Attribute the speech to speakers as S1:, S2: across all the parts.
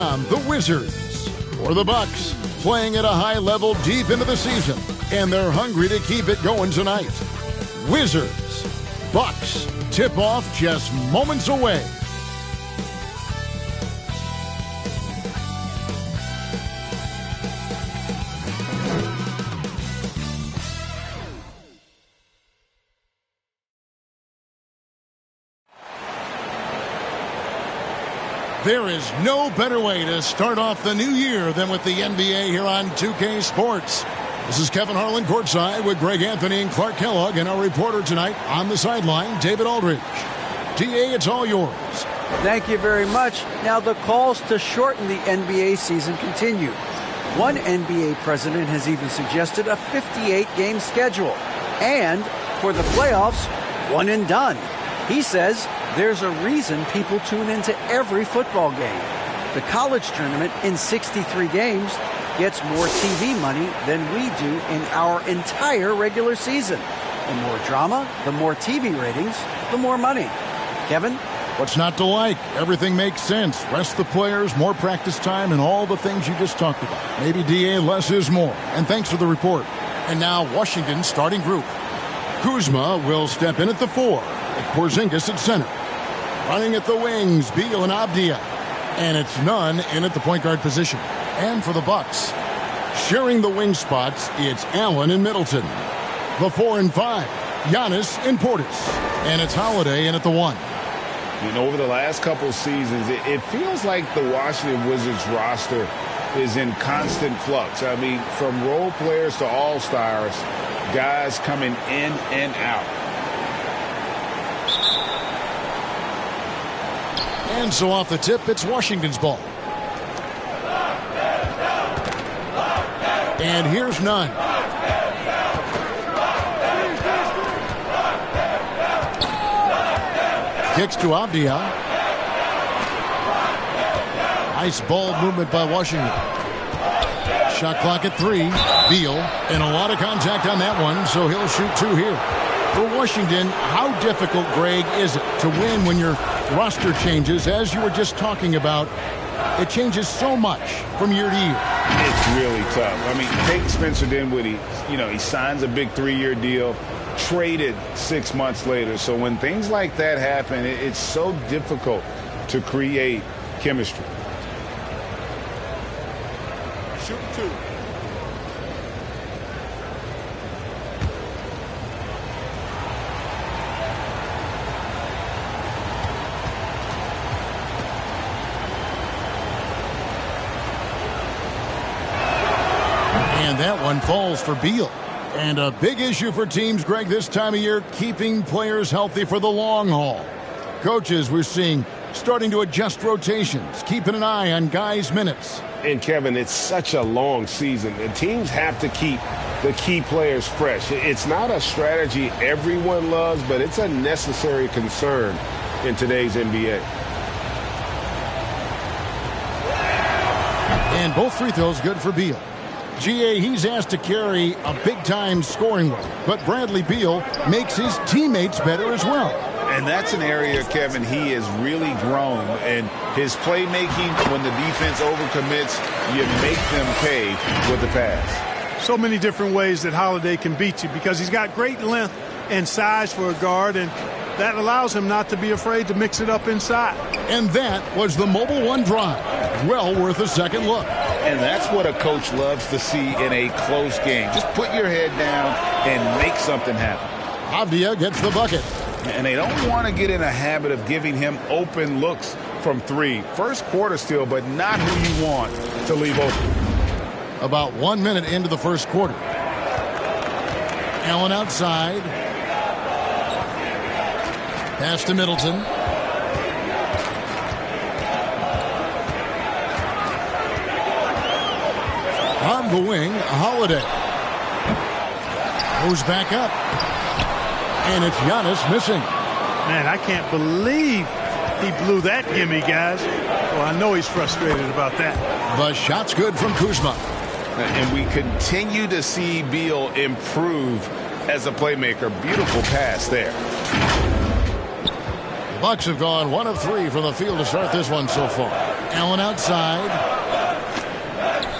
S1: The Wizards, for the Bucks, playing at a high level deep into the season, and they're hungry to keep it going tonight. Wizards, Bucks, tip-off just moments away. There is no better way to start off the new year than with the NBA here on 2K Sports. This is Kevin Harlan courtside with Greg Anthony and Clark Kellogg, and our reporter tonight on the sideline, David Aldridge. DA, it's all yours.
S2: Thank you very much. Now the calls to shorten the NBA season continue. One NBA president has even suggested a 58-game schedule. And for the playoffs, one and done. He says there's a reason people tune into every football game. The college tournament in 63 games gets more TV money than we do in our entire regular season. The more drama, the more TV ratings, the more money. Kevin?
S1: What's not to like? Everything makes sense. Rest the players, more practice time, and all the things you just talked about. Maybe, DA, less is more. And thanks for the report. And now Washington's starting group. Kuzma will step in at the 4. Porzingis at center. Running at the wings, Beal and Avdia. And it's Nunn in at the point guard position. And for the Bucks, sharing the wing spots, it's Allen and Middleton. The 4 and 5, Giannis and Portis. And it's Holiday in at the 1.
S3: You know, over the last couple of seasons, it feels like the Washington Wizards roster is in constant flux. I mean, from role players to all-stars, guys coming in and out.
S1: And so off the tip, it's Washington's ball. And here's Nunn. Kicks to Avdia. Nice ball movement by Washington. Shot clock at 3. Beal. And a lot of contact on that one, so he'll shoot 2 here. For Washington, how difficult, Greg, is it to win when your roster changes, as you were just talking about? It changes so much from year to year.
S3: It's really tough. I mean, take Spencer Dinwiddie. You know, he signs a big 3-year deal, traded 6 months later. So when things like that happen, it's so difficult to create chemistry.
S1: Shoot 2. And that one falls for Beal. And a big issue for teams, Greg, this time of year, keeping players healthy for the long haul. Coaches, we're seeing, starting to adjust rotations, keeping an eye on guys' minutes.
S4: And, Kevin, it's such a long season. The teams have to keep the key players fresh. It's not a strategy everyone loves, but it's a necessary concern in today's NBA.
S1: And both free throws good for Beal. GA, he's asked to carry a big-time scoring load, but Bradley Beal makes his teammates better as well.
S3: And that's an area, Kevin, he has really grown. And his playmaking, when the defense overcommits, you make them pay with the pass.
S5: So many different ways that Holiday can beat you because he's got great length and size for a guard, and that allows him not to be afraid to mix it up inside.
S1: And that was the Mobile One drive. Well worth a second look.
S3: And that's what a coach loves to see in a close game. Just put your head down and make something happen.
S1: Avdia gets the bucket.
S3: And they don't want to get in a habit of giving him open looks from 3. First quarter still, but not who you want to leave open.
S1: About 1 minute into the first quarter. Allen outside. Pass to Middleton. On the wing, Holiday. Goes back up. And it's Giannis missing.
S5: Man, I can't believe he blew that gimme, guys. Well, I know he's frustrated about that.
S1: The shot's good from Kuzma.
S3: And we continue to see Beal improve as a playmaker. Beautiful pass there.
S1: The Bucks have gone 1 of 3 from the field to start this one so far. Allen outside.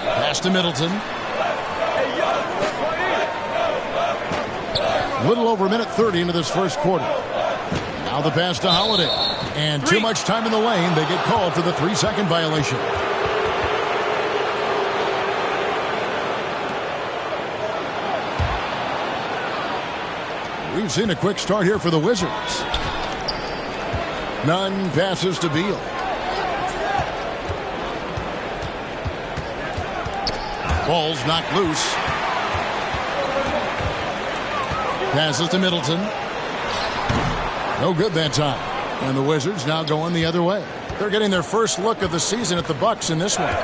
S1: Pass to Middleton. Little over a minute 30 into this first quarter. Now the pass to Holiday. And too much time in the lane. They get called for the 3-second violation. We've seen a quick start here for the Wizards. Nunn passes to Beal. Ball's knocked loose. Passes to Middleton. No good that time. And the Wizards now going the other way. They're getting their first look of the season at the Bucks in this one.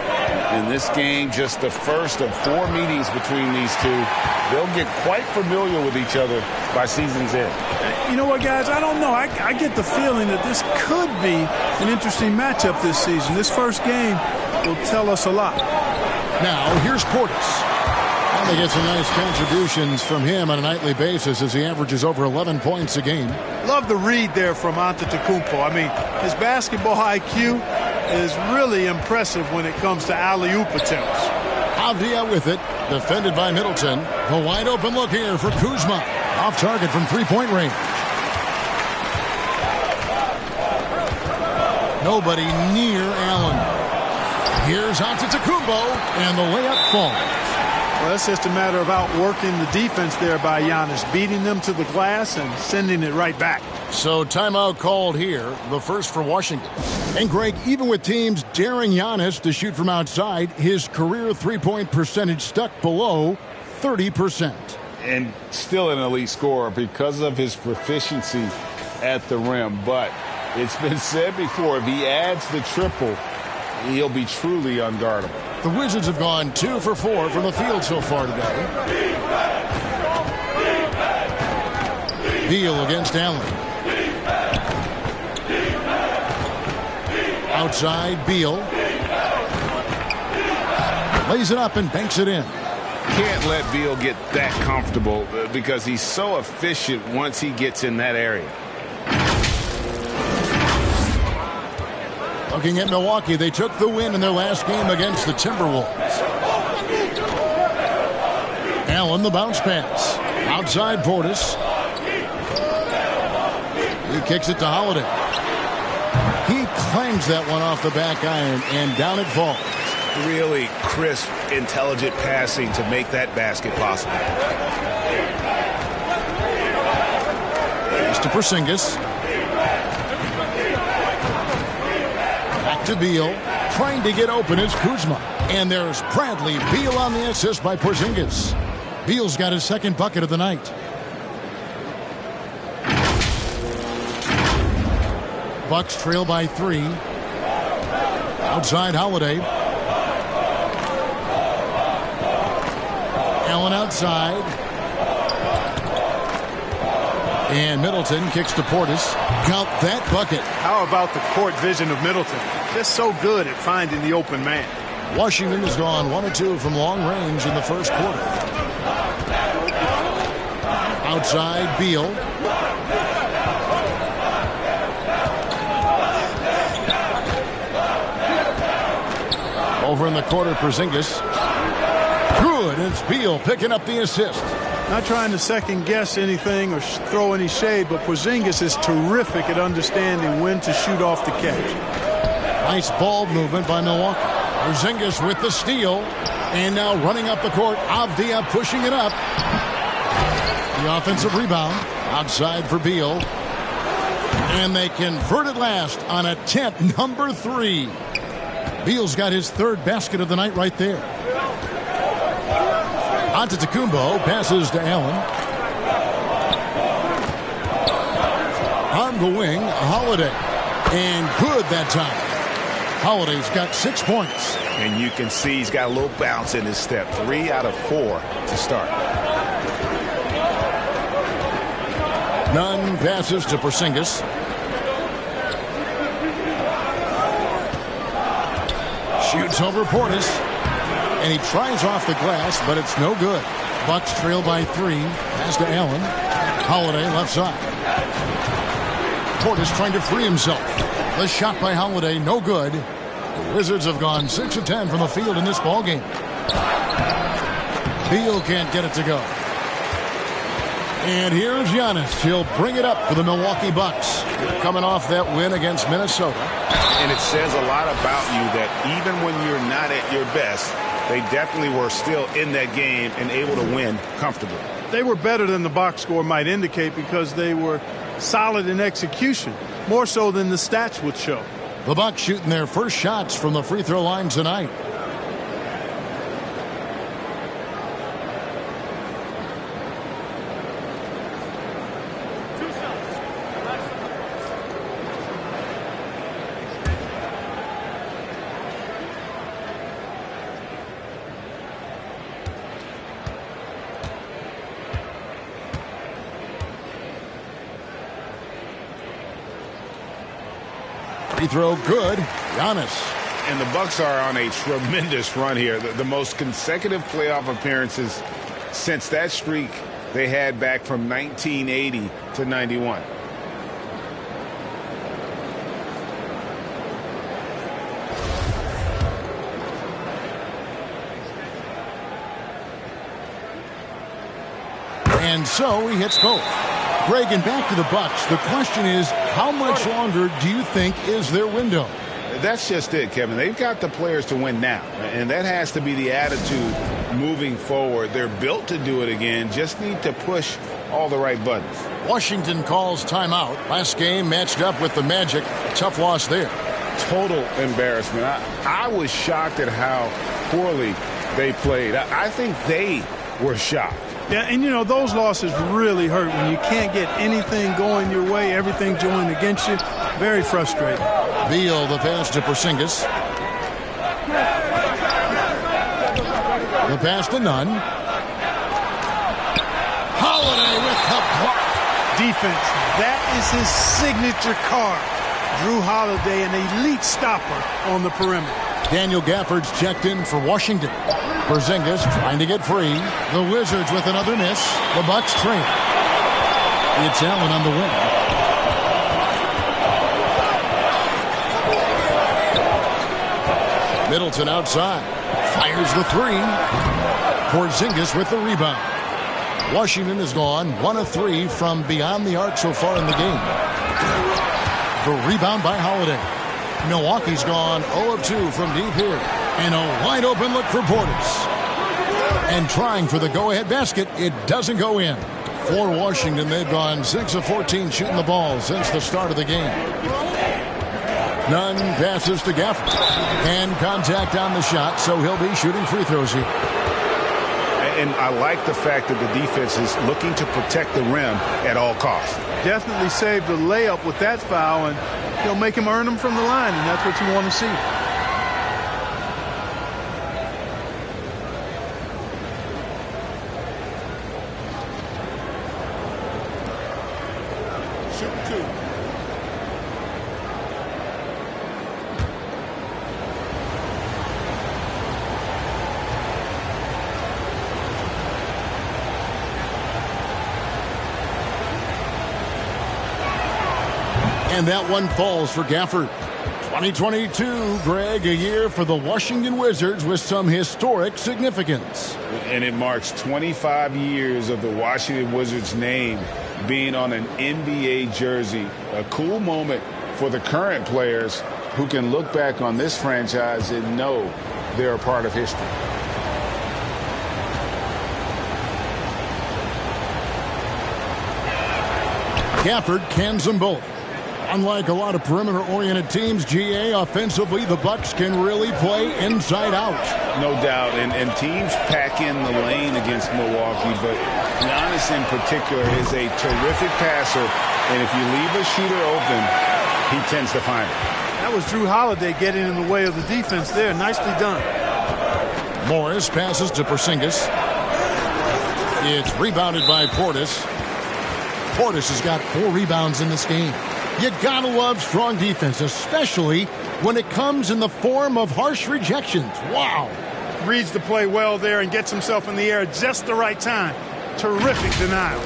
S3: In this game, just the first of 4 meetings between these two. They'll get quite familiar with each other by season's end.
S5: You know what, guys? I don't know. I get the feeling that this could be an interesting matchup this season. This first game will tell us a lot.
S1: Now, here's Portis. And they get some nice contributions from him on a nightly basis as he averages over 11 points a game.
S5: Love the read there from Antetokounmpo. I mean, his basketball IQ is really impressive when it comes to alley-oop attempts.
S1: Avdia with it, defended by Middleton. A wide open look here for Kuzma. Off target from three-point range. Nobody near Allen. Here's Antetokounmpo, and the layup falls.
S5: Well, it's just a matter of outworking the defense there by Giannis, beating them to the glass and sending it right back.
S1: So timeout called here, the first for Washington. And Greg, even with teams daring Giannis to shoot from outside, his career three-point percentage stuck below 30%.
S3: And still an elite scorer because of his proficiency at the rim. But it's been said before, if he adds the triple, he'll be truly unguardable.
S1: The Wizards have gone 2 for 4 from the field so far today. Beal against Allen. Outside, Beal. Lays it up and banks it in.
S3: Can't let Beal get that comfortable because he's so efficient once he gets in that area.
S1: Looking at Milwaukee, they took the win in their last game against the Timberwolves. Allen, the bounce pass. Outside Portis. He kicks it to Holiday. He clangs that one off the back iron, and down it falls.
S3: Really crisp, intelligent passing to make that basket possible.
S1: Pass to Porzingis. Back to Beal. Trying to get open is Kuzma. And there's Bradley Beal on the assist by Porzingis. Beal's got his second bucket of the night. Bucks trail by 3. Outside Holiday. Allen outside. And Middleton kicks to Portis. Count that bucket.
S5: How about the court vision of Middleton? Just so good at finding the open man.
S1: Washington has gone 1 of 2 from long range in the first quarter. Outside Beal. Over in the corner, Porzingis. Good. It's Beal picking up the assist.
S5: Not trying to second-guess anything or throw any shade, but Porzingis is terrific at understanding when to shoot off the catch.
S1: Nice ball movement by Milwaukee. Porzingis with the steal. And now running up the court. Avdia pushing it up. The offensive rebound. Outside for Beal. And they convert it last on attempt number 3. Beal's got his third basket of the night right there. Antetokounmpo passes to Allen. On the wing, Holiday. And good that time. Holiday's got 6 points.
S3: And you can see he's got a little bounce in his step. 3 out of 4 to start.
S1: Nunn passes to Porzingis. Shoots over Portis. And he tries off the glass, but it's no good. Bucks trail by 3. Pass to Allen. Holiday left side. Portis trying to free himself. The shot by Holiday, no good. The Wizards have gone 6 of 10 from the field in this ballgame. Beal can't get it to go. And here's Giannis. He'll bring it up for the Milwaukee Bucks. Coming off that win against Minnesota.
S3: And it says a lot about you that even when you're not at your best, they definitely were still in that game and able to win comfortably.
S5: They were better than the box score might indicate because they were solid in execution, more so than the stats would show.
S1: The Bucks shooting their first shots from the free throw line tonight. Free throw good. Giannis.
S3: And the Bucks are on a tremendous run here. The most consecutive playoff appearances since that streak they had back from 1980 to 91.
S1: And so he hits both. Greg, and back to the Bucks. The question is, how much longer do you think is their window?
S3: That's just it, Kevin. They've got the players to win now, and that has to be the attitude moving forward. They're built to do it again, just need to push all the right buttons.
S1: Washington calls timeout. Last game matched up with the Magic. A tough loss there.
S3: Total embarrassment. I was shocked at how poorly they played. I think they were shocked.
S5: Yeah, and you know, those losses really hurt when you can't get anything going your way, everything's going against you. Very frustrating.
S1: Beal, the pass to Porzingis. The pass to Nunn. Holiday with the block.
S5: Defense, that is his signature card. Drew Holiday, an elite stopper on the perimeter.
S1: Daniel Gafford's checked in for Washington. Porzingis trying to get free. The Wizards with another miss. The Bucks trail. It's Allen on the win. Middleton outside. Fires the three. Porzingis with the rebound. Washington has gone 1 of 3 from beyond the arc so far in the game. The rebound by Holiday. Milwaukee's gone 0 of 2 from deep here. And a wide open look for Portis. And trying for the go-ahead basket, it doesn't go in. For Washington, they've gone 6 of 14 shooting the ball since the start of the game. Nunn passes to Gafford. And contact on the shot, so he'll be shooting free throws here.
S3: And I like the fact that the defense is looking to protect the rim at all costs.
S5: Definitely saved the layup with that foul, and he'll make him earn them from the line, and that's what you want to see.
S1: And that one falls for Gafford. 2022, Greg, a year for the Washington Wizards with some historic significance.
S3: And it marks 25 years of the Washington Wizards name being on an NBA jersey. A cool moment for the current players who can look back on this franchise and know they're a part of history.
S1: Gafford cans them both. Unlike a lot of perimeter-oriented teams, GA, offensively, the Bucks can really play inside out.
S3: No doubt, and teams pack in the lane against Milwaukee, but Giannis in particular is a terrific passer, and if you leave a shooter open, he tends to find it.
S5: That was Drew Holiday getting in the way of the defense there. Nicely done.
S1: Morris passes to Porzingis. It's rebounded by Portis. Portis has got 4 rebounds in this game. You gotta love strong defense, especially when it comes in the form of harsh rejections. Wow.
S5: Reads the play well there and gets himself in the air at just the right time. Terrific denial.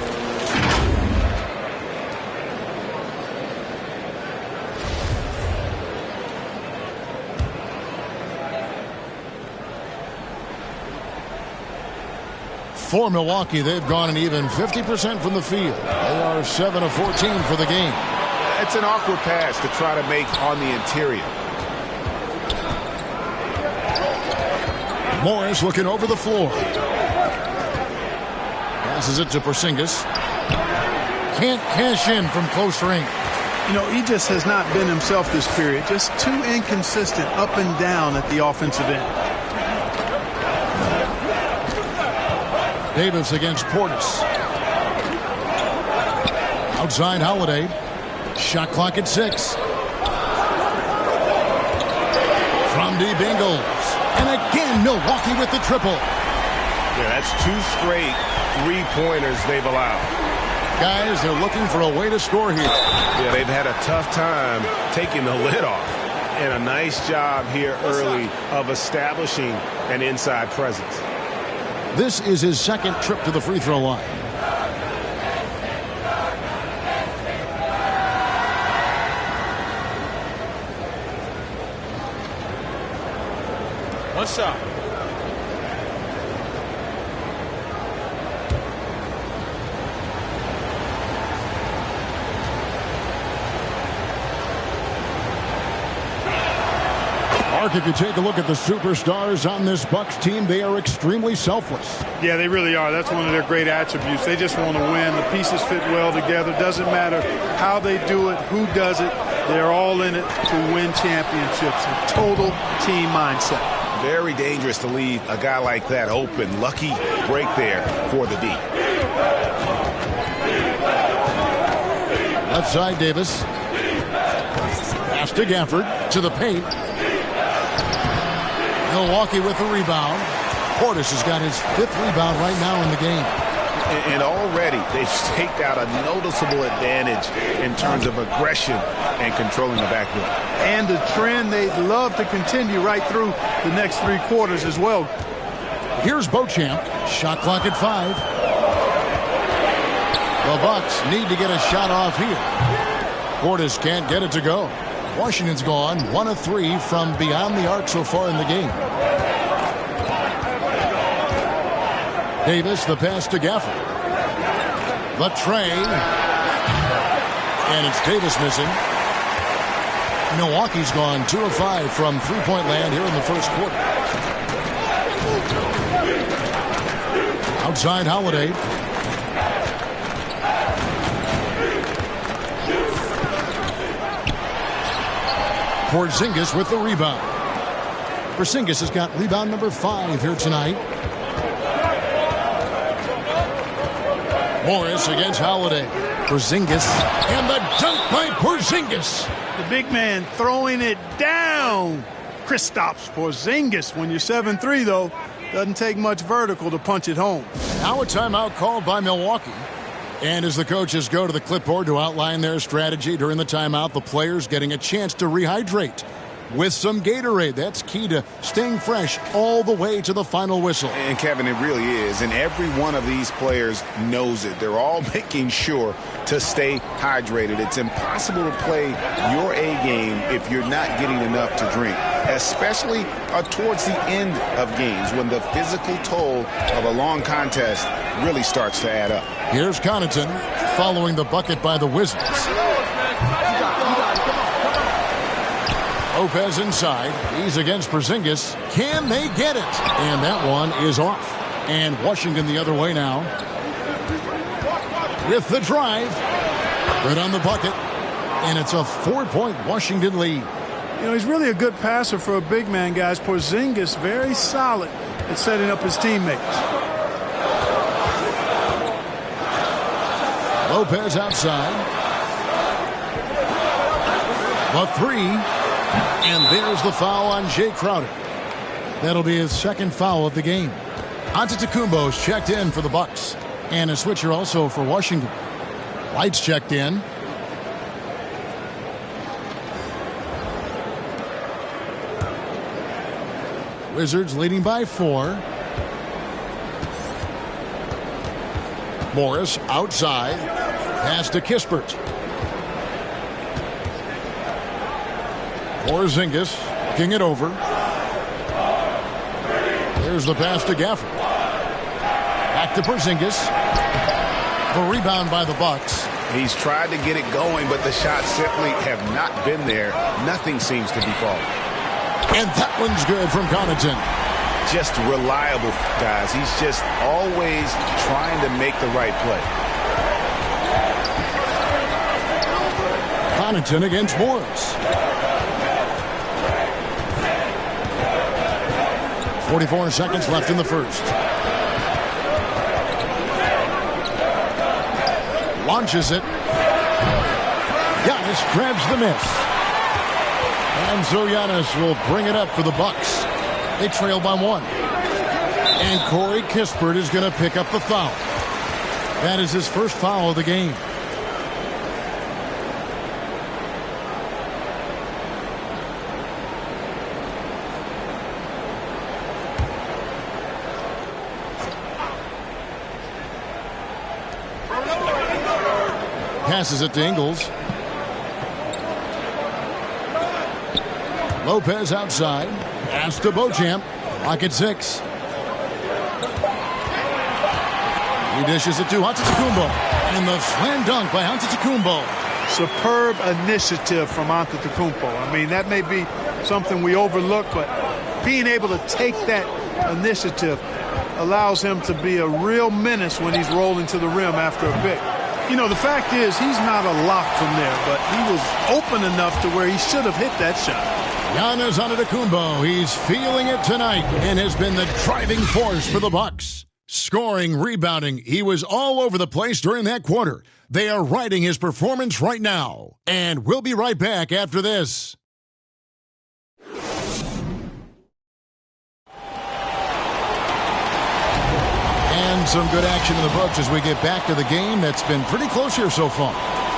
S1: For Milwaukee, they've gone an even 50% from the field. They are 7 of 14 for the game.
S3: It's an awkward pass to try to make on the interior.
S1: Morris looking over the floor. Passes it to Porzingis. Can't cash in from close range.
S5: You know, he just has not been himself this period. Just too inconsistent up and down at the offensive end.
S1: Davis against Portis. Outside Holiday. Shot clock at 6. From deep Ingles. And again, Milwaukee with the triple.
S4: Yeah, that's 2 straight three-pointers they've allowed.
S1: Guys, they're looking for a way to score here.
S4: Yeah, they've had a tough time taking the lid off. And a nice job here early of establishing an inside presence.
S1: This is his second trip to the free throw line.
S6: What's up?
S1: Mark, if you take a look at the superstars on this Bucks team, they are extremely selfless.
S5: Yeah, they really are. That's one of their great attributes. They just want to win. The pieces fit well together. Doesn't matter how they do it, who does it. They're all in it to win championships. A total team mindset.
S3: Very dangerous to leave a guy like that open. Lucky break there for the D.
S1: Left side, Davis. Pass to Gafford. To the paint. Milwaukee with the rebound. Portis has got his 5th rebound right now in the game.
S3: And already they've staked out a noticeable advantage in terms of aggression and controlling the backboard.
S5: And the trend they'd love to continue right through the next 3 quarters as well.
S1: Here's Beauchamp. Shot clock at 5. The Bucks need to get a shot off here. Portis can't get it to go. Washington's gone 1 of 3 from beyond the arc so far in the game. Davis, the pass to Gafford. The tray. And it's Davis missing. Milwaukee's gone 2 of 5 from three-point land here in the first quarter. Outside Holiday. Porzingis with the rebound. Porzingis has got rebound number 5 here tonight. Morris against Holiday. Porzingis. And the dunk by Porzingis.
S5: The big man throwing it down. Kristaps Porzingis. When you're 7'3", though, doesn't take much vertical to punch it home.
S1: Now a timeout called by Milwaukee. And as the coaches go to the clipboard to outline their strategy during the timeout, the players getting a chance to rehydrate with some Gatorade. That's key to staying fresh all the way to the final whistle.
S3: And Kevin, it really is. And every one of these players knows it. They're all making sure to stay hydrated. It's impossible to play your A game if you're not getting enough to drink, especially towards the end of games when the physical toll of a long contest really starts to add up.
S1: Here's Connaughton following the bucket by the Wizards. Lopez inside. He's against Porzingis. Can they get it? And that one is off. And Washington the other way now. With the drive. Right on the bucket. And it's a 4-point Washington lead.
S5: You know, he's really a good passer for a big man, guys. Porzingis very solid at setting up his teammates.
S1: Lopez outside. The 3. And there's the foul on Jay Crowder. That'll be his second foul of the game. Antetokounmpo's checked in for the Bucks. And a switcher also for Washington. White's checked in. Wizards leading by 4. Morris outside. Pass to Kispert. Porzingis king it over. There's the pass to Gafford. Back to Porzingis. The rebound by the Bucks.
S3: He's tried to get it going, but the shots simply have not been there. Nothing seems to be falling.
S1: And that one's good from Connaughton.
S3: Just reliable, guys. He's just always trying to make the right play.
S1: Connaughton against Morris. 44 seconds left in the first. Launches it. Giannis grabs the miss. And so Giannis will bring it up for the Bucks. They trail by 1. And Corey Kispert is going to pick up the foul. That is his first foul of the game. Passes it to Ingles. Lopez outside. Pass to Beauchamp. Lock at 6. He dishes it to Antetokounmpo. And the slam dunk by Antetokounmpo.
S5: Superb initiative from Antetokounmpo. I mean, that may be something we overlook, but being able to take that initiative allows him to be a real menace when he's rolling to the rim after a pick. You know, the fact is, he's not a lock from there, but he was open enough to where he should have hit that shot.
S1: Giannis Antetokounmpo, he's feeling it tonight and has been the driving force for the Bucks. Scoring, rebounding, he was all over the place during that quarter. They are riding his performance right now. And we'll be right back after this. And some good action in the books as we get back to the game that's been pretty close here so far.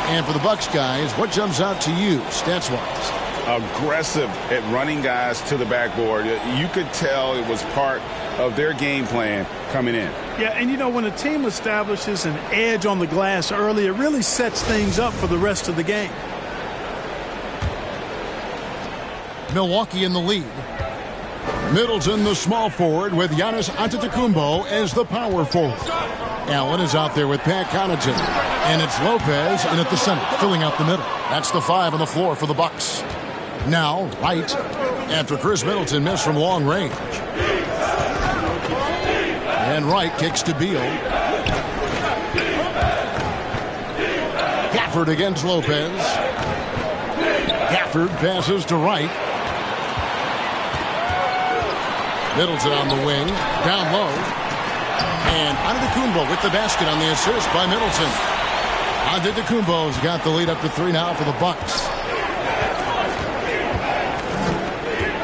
S1: And for the Bucks guys, what jumps out to you stats-wise?
S3: Aggressive at running guys to the backboard. You could tell it was part of their game plan coming in.
S5: Yeah, and you know, when a team establishes an edge on the glass early, it really sets things up for the rest of the game.
S1: Milwaukee in the lead. Middleton, the small forward, with Giannis Antetokounmpo as the power forward. Allen is out there with Pat Connaughton. And it's Lopez in at the center, filling out the middle. That's the 5 on the floor for the Bucks. Now, Wright, after Chris Middleton missed from long range. And Wright kicks to Beal. Gafford against Lopez. Gafford passes to Wright. Middleton on the wing, down low. And Antetokounmpo with the basket on the assist by Middleton. Antetokounmpo's got the lead up to 3 now for the Bucks.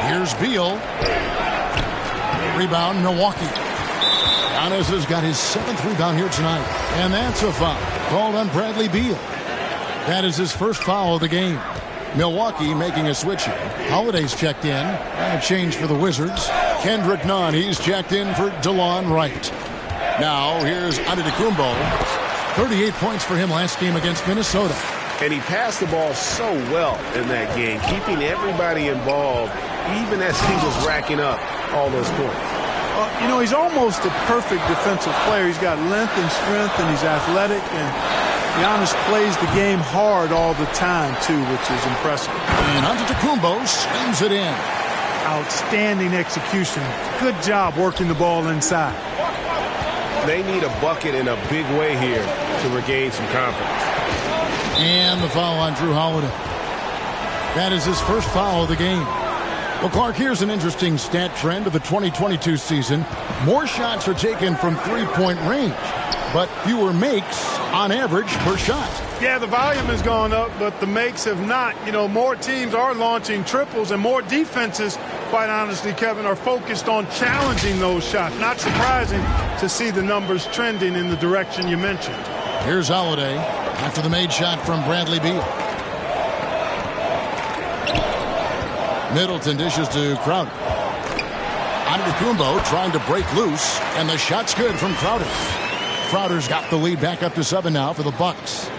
S1: Here's Beal. Rebound, Milwaukee. Giannis has got his 7th rebound here tonight. And that's a foul called on Bradley Beal. That is his first foul of the game. Milwaukee making a switch here. Holiday's checked in. And a change for the Wizards. Kendrick Nunn, he's checked in for DeLon Wright. Now, here's Antetokounmpo. 38 points for him last game against Minnesota.
S4: And he passed the ball so well in that game, keeping everybody involved, even as he was racking up all those points.
S5: You know, he's almost a perfect defensive player. He's got length and strength, and he's athletic. And Giannis plays the game hard all the time, too, which is impressive.
S1: And Antetokounmpo slams it in.
S5: Outstanding execution. Good job working the ball inside.
S4: They need a bucket in a big way here to regain some confidence.
S1: And the foul on Drew Holiday. That is his first foul of the game. Well, Clark, here's an interesting stat trend of the 2022 season. More shots are taken from three-point range, but fewer makes on average per shot.
S5: Yeah, the volume has gone up, but the makes have not. You know, more teams are launching triples, and more defenses, quite honestly, Kevin, are focused on challenging those shots. Not surprising to see the numbers trending in the direction you mentioned.
S1: Here's Holiday after the made shot from Bradley Beal. Middleton dishes to Crowder. Antetokounmpo trying to break loose, and the shot's good from Crowder. Crowder's got the lead back up to 7 now for the Bucks.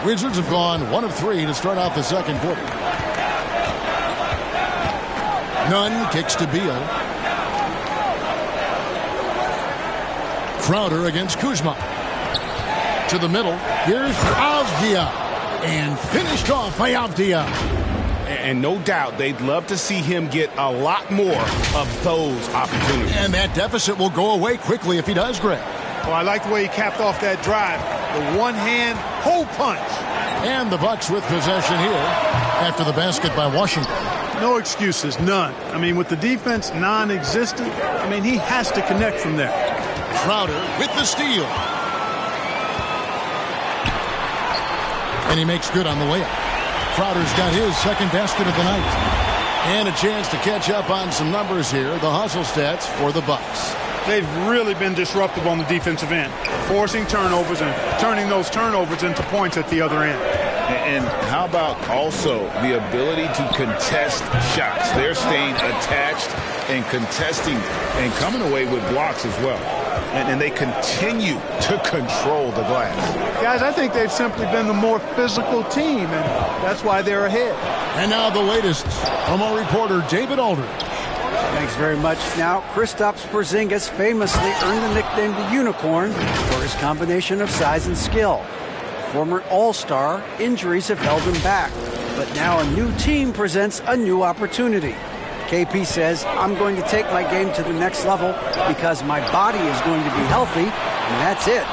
S1: Wizards have gone 1 of 3 to start out the second quarter. Nunn kicks to Beal. Crowder against Kuzma. To the middle. Here's Avdia. And finished off by Avdia.
S4: And no doubt they'd love to see him get a lot more of those opportunities.
S1: And that deficit will go away quickly if he does, Greg.
S5: Well, I like the way he capped off that drive. The one-hand hole punch.
S1: And the Bucks with possession here after the basket by Washington.
S5: No excuses, none. I mean, with the defense non-existent, I mean, he has to connect from there.
S1: Crowder with the steal. And he makes good on the layup. Crowder's got his second basket of the night. And a chance to catch up on some numbers here. The hustle stats for the Bucks.
S5: They've really been disruptive on the defensive end, forcing turnovers and turning those turnovers into points at the other end.
S3: And how about also the ability to contest shots? They're staying attached and contesting and coming away with blocks as well. And they continue to control the glass.
S5: Guys, I think they've simply been the more physical team, and that's why they're ahead.
S1: And now the latest from our reporter, David Aldridge.
S2: Thanks very much. Now, Kristaps Porzingis famously earned the nickname the Unicorn for his combination of size and skill. Former All-Star, injuries have held him back. But now a new team presents a new opportunity. KP says, I'm going to take my game to the next level because my body is going to be healthy, and that's it.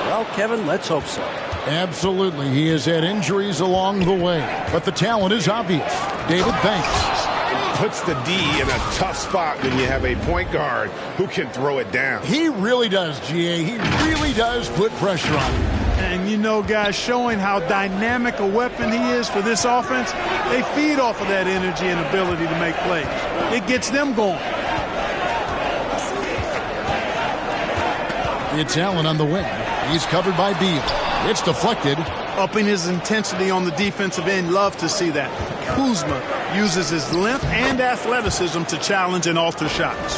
S2: Well, Kevin, let's hope so.
S1: Absolutely. He has had injuries along the way, but the talent is obvious. David, thanks.
S4: Puts the D in a tough spot when you have a point guard who can throw it down.
S1: He really does, GA. He really does put pressure on him.
S5: And, you know, guys, showing how dynamic a weapon he is for this offense, they feed off of that energy and ability to make plays. It gets them going.
S1: It's Allen on the wing. He's covered by Beal. It's deflected.
S5: Upping his intensity on the defensive end. Love to see that. Kuzma uses his length and athleticism to challenge and alter shots.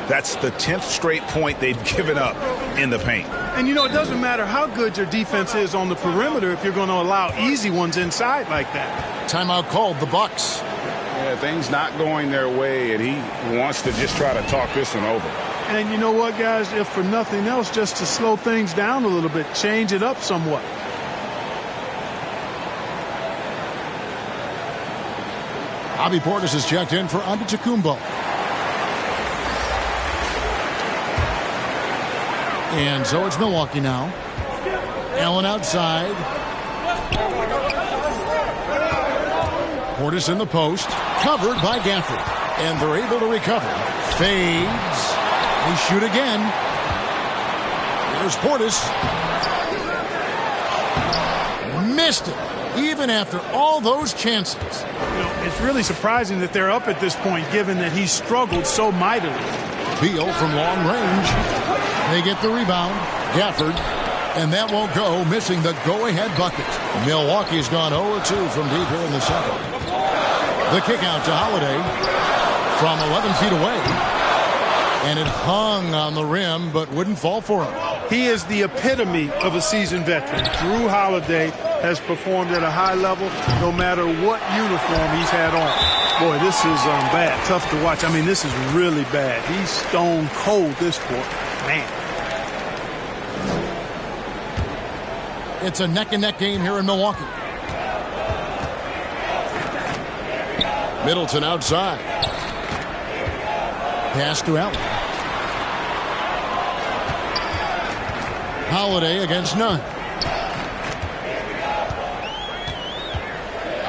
S3: That's the 10th straight point they've given up in the paint.
S5: And, you know, it doesn't matter how good your defense is on the perimeter if you're going to allow easy ones inside like that.
S1: Timeout called, the Bucks.
S3: Yeah, things not going their way, and he wants to just try to talk this one over.
S5: And you know what, guys? If for nothing else, just to slow things down a little bit, change it up somewhat.
S1: Bobby Portis is checked in for Antetokounmpo. And so it's Milwaukee now. Allen outside. Portis in the post. Covered by Gafford. And they're able to recover. Fades. They shoot again. There's Portis. Missed it. Even after all those chances.
S5: You know, it's really surprising that they're up at this point, given that he struggled so mightily.
S1: Beal from long range. They get the rebound. Gafford. And that won't go, missing the go-ahead bucket. Milwaukee's gone 0-2 from deep here in the second. The kick out to Holiday from 11 feet away. And it hung on the rim, but wouldn't fall for him.
S5: He is the epitome of a seasoned veteran. Drew Holiday has performed at a high level no matter what uniform he's had on. Boy, this is bad. Tough to watch. I mean, this is really bad. He's stone cold this quarter. Man.
S1: It's a neck-and-neck game here in Milwaukee. Middleton outside. Pass to Allen. Holiday against Nunn.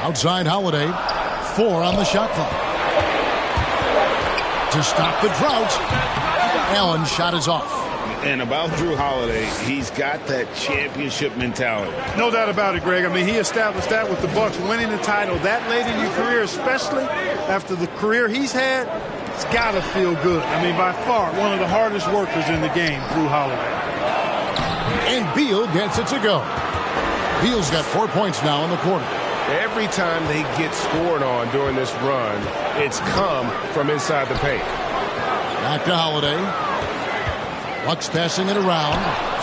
S1: Outside Holiday. 4 on the shot clock. To stop the drought. Allen's shot is off.
S3: And about Drew Holiday, he's got that championship mentality.
S5: No doubt about it, Greg. I mean, he established that with the Bucks, winning the title that late in your career, especially after the career he's had. It's got to feel good. I mean, by far, one of the hardest workers in the game, Drew Holiday.
S1: And Beal gets it to go. Beal's got 4 points now in the quarter.
S4: Every time they get scored on during this run, it's come from inside the paint.
S1: Back to Holiday. Bucks passing it around.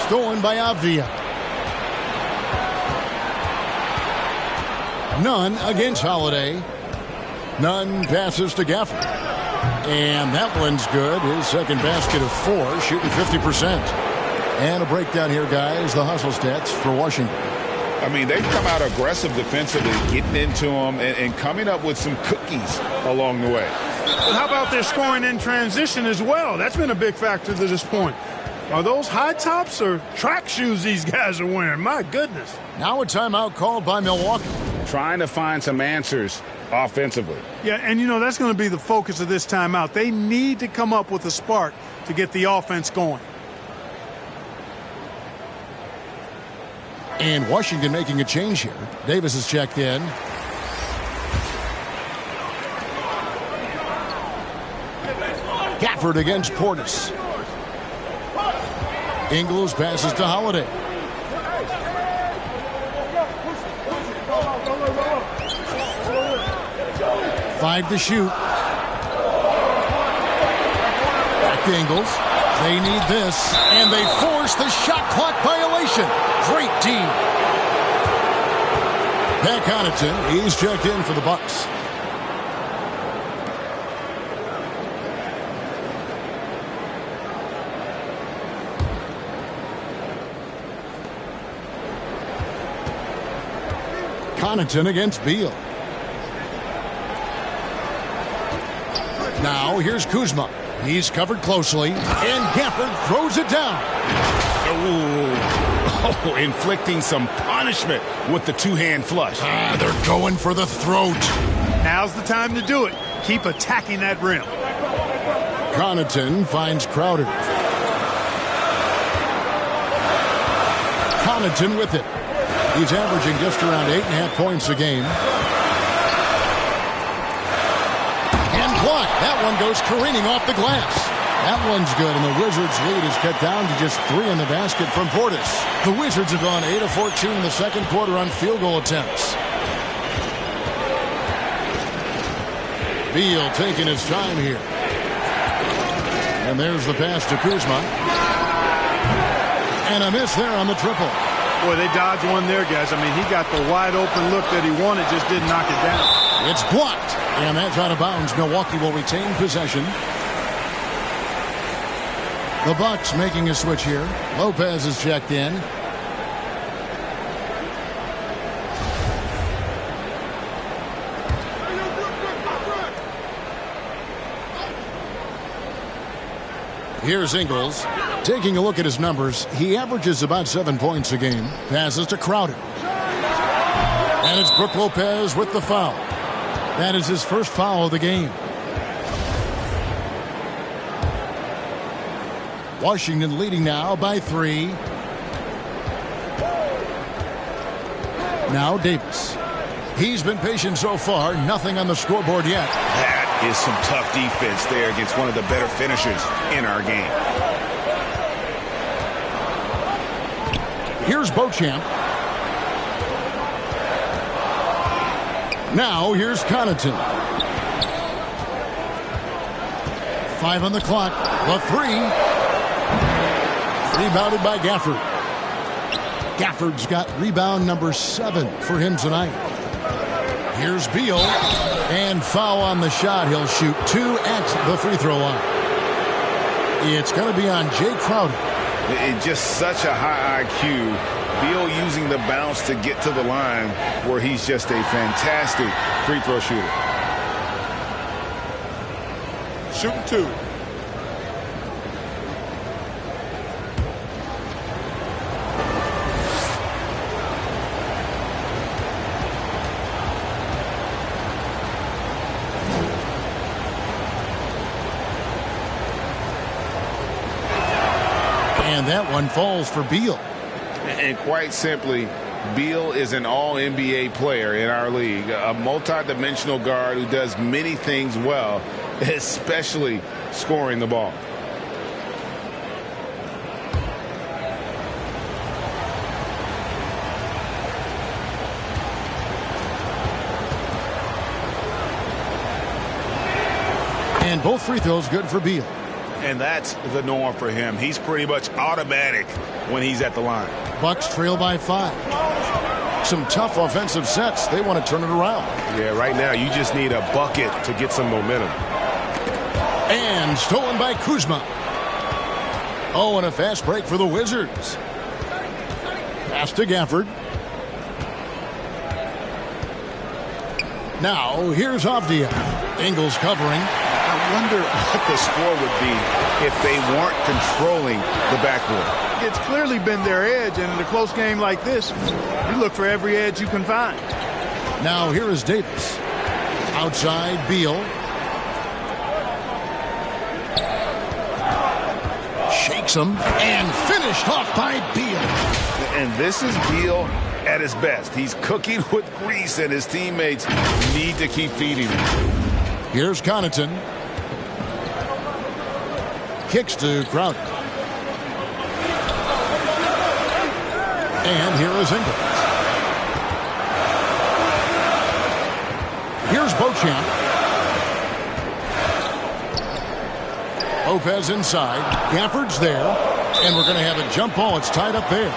S1: Stolen by Avdia. Nunn against Holiday. Nunn passes to Gafford. And that one's good. His second basket of 4, shooting 50%. And a breakdown here, guys. The hustle stats for Washington.
S3: I mean, they've come out aggressive defensively, getting into them and coming up with some cookies along the way.
S5: But how about their scoring in transition as well? That's been a big factor to this point. Are those high tops or track shoes these guys are wearing? My goodness.
S1: Now a timeout called by Milwaukee.
S3: Trying to find some answers offensively.
S5: Yeah, and you know, that's going to be the focus of this timeout. They need to come up with a spark to get the offense going.
S1: And Washington making a change here. Davis is checked in. Gafford against Portis. Ingles passes to Holiday. Five to shoot. Back to Ingles. They need this, and they force the shot clock violation. Great D. Pat Connaughton, he's checked in for the Bucks. Connaughton against Beal. Now here's Kuzma. He's covered closely, and Gafford throws it down.
S3: Oh, inflicting some punishment with the two-hand flush.
S1: They're going for the throat.
S5: Now's the time to do it. Keep attacking that rim.
S1: Connaughton finds Crowder. Connaughton with it. He's averaging just around 8.5 points a game. And blocked. That one goes careening off the glass. That one's good, and the Wizards' lead is cut down to just 3 in the basket from Portis. The Wizards have gone 8 of 14 in the second quarter on field goal attempts. Beal taking his time here. And there's the pass to Kuzma. And a miss there on the triple.
S5: Boy, they dodged one there, guys. I mean, he got the wide open look that he wanted, just didn't knock it down.
S1: It's blocked, and that's out of bounds. Milwaukee will retain possession. The Bucks making a switch here. Lopez is checked in. Here's Ingles. Taking a look at his numbers, he averages about 7 points a game. Passes to Crowder. And it's Brook Lopez with the foul. That is his first foul of the game. Washington leading now by 3. Now Davis. He's been patient so far. Nothing on the scoreboard yet.
S3: That is some tough defense there against one of the better finishers in our game.
S1: Here's Beauchamp. Now here's Connaughton. 5 on the clock. The 3. Rebounded by Gafford. Gafford's got rebound number 7 for him tonight. Here's Beal. And foul on the shot. He'll shoot 2 at the free throw line. It's going to be on Jay Crowder.
S3: It's just such a high IQ. Beal using the bounce to get to the line where he's just a fantastic free throw shooter.
S5: Shooting 2.
S1: And that one falls for Beal.
S3: And quite simply, Beal is an all-NBA player in our league, a multi-dimensional guard who does many things well, especially scoring the ball.
S1: And both free throws good for Beal.
S3: And that's the norm for him. He's pretty much automatic when he's at the line.
S1: Bucks trail by 5. Some tough offensive sets. They want to turn it around.
S4: Yeah, right now you just need a bucket to get some momentum.
S1: And stolen by Kuzma. Oh, and a fast break for the Wizards. Pass to Gafford. Now, here's Avdia. Ingles covering.
S3: I wonder what the score would be if they weren't controlling the backboard.
S5: It's clearly been their edge, and in a close game like this, you look for every edge you can find.
S1: Now, here is Davis. Outside, Beal. Shakes him and finished off by Beal.
S3: And this is Beal at his best. He's cooking with grease, and his teammates need to keep feeding him.
S1: Here's Connaughton. Kicks to Crowder. And here is Ingles. Here's Beauchamp. Lopez inside. Gafford's there. And we're going to have a jump ball. It's tied up there.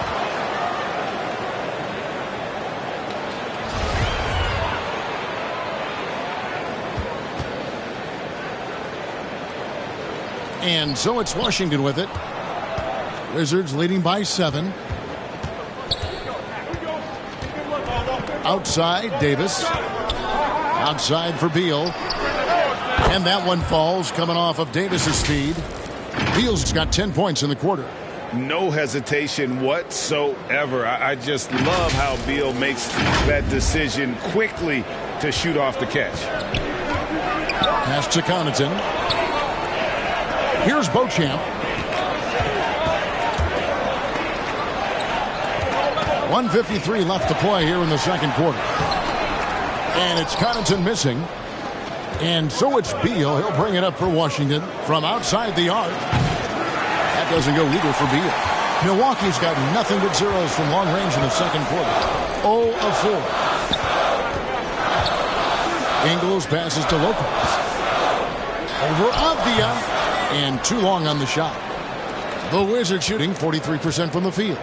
S1: And so it's Washington with it. Wizards leading by 7. Outside, Davis. Outside for Beal. And that one falls, coming off of Davis's speed. Beal's got 10 points in the quarter.
S3: No hesitation whatsoever. I just love how Beal makes that decision quickly to shoot off the catch.
S1: Pass to Connaughton. Here's Beauchamp. 1:53 left to play here in the second quarter. And it's Connaughton missing. And so it's Beal. He'll bring it up for Washington from outside the arc. That doesn't go either for Beal. Milwaukee's got nothing but zeros from long range in the second quarter. 0 of 4. Ingles passes to Lopez. Over Avdia. And too long on the shot. The Wizards shooting 43% from the field.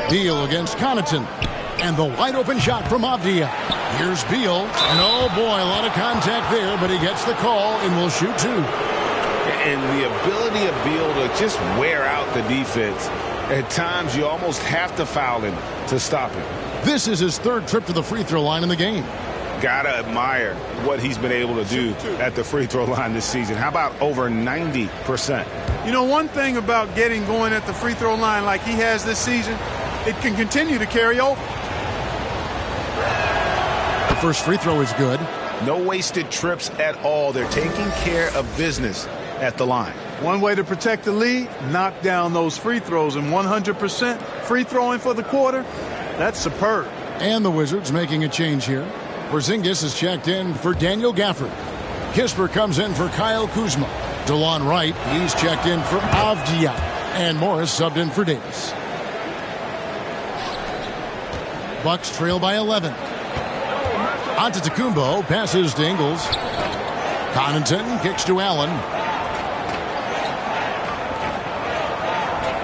S1: Beal against Connaughton. And the wide open shot from Avdia. Here's Beal. And oh boy, a lot of contact there, but he gets the call and will shoot 2.
S3: And the ability of Beal to just wear out the defense. At times, you almost have to foul him to stop him.
S1: This is his 3rd trip to the free throw line in the game.
S3: Gotta admire what he's been able to do at the free throw line this season. How about over 90%?
S5: You know, one thing about getting going at the free throw line like he has this season, it can continue to carry over.
S1: The first free throw is good.
S3: No wasted trips at all. They're taking care of business at the line.
S5: One way to protect the lead, knock down those free throws, and 100% free throwing for the quarter, that's superb.
S1: And the Wizards making a change here. Porzingis is checked in for Daniel Gafford. Kisper comes in for Kyle Kuzma. DeLon Wright, he's checked in for Avdia. And Morris subbed in for Davis. Bucks trail by 11. Antetokounmpo passes to Ingles. Connaughton kicks to Allen.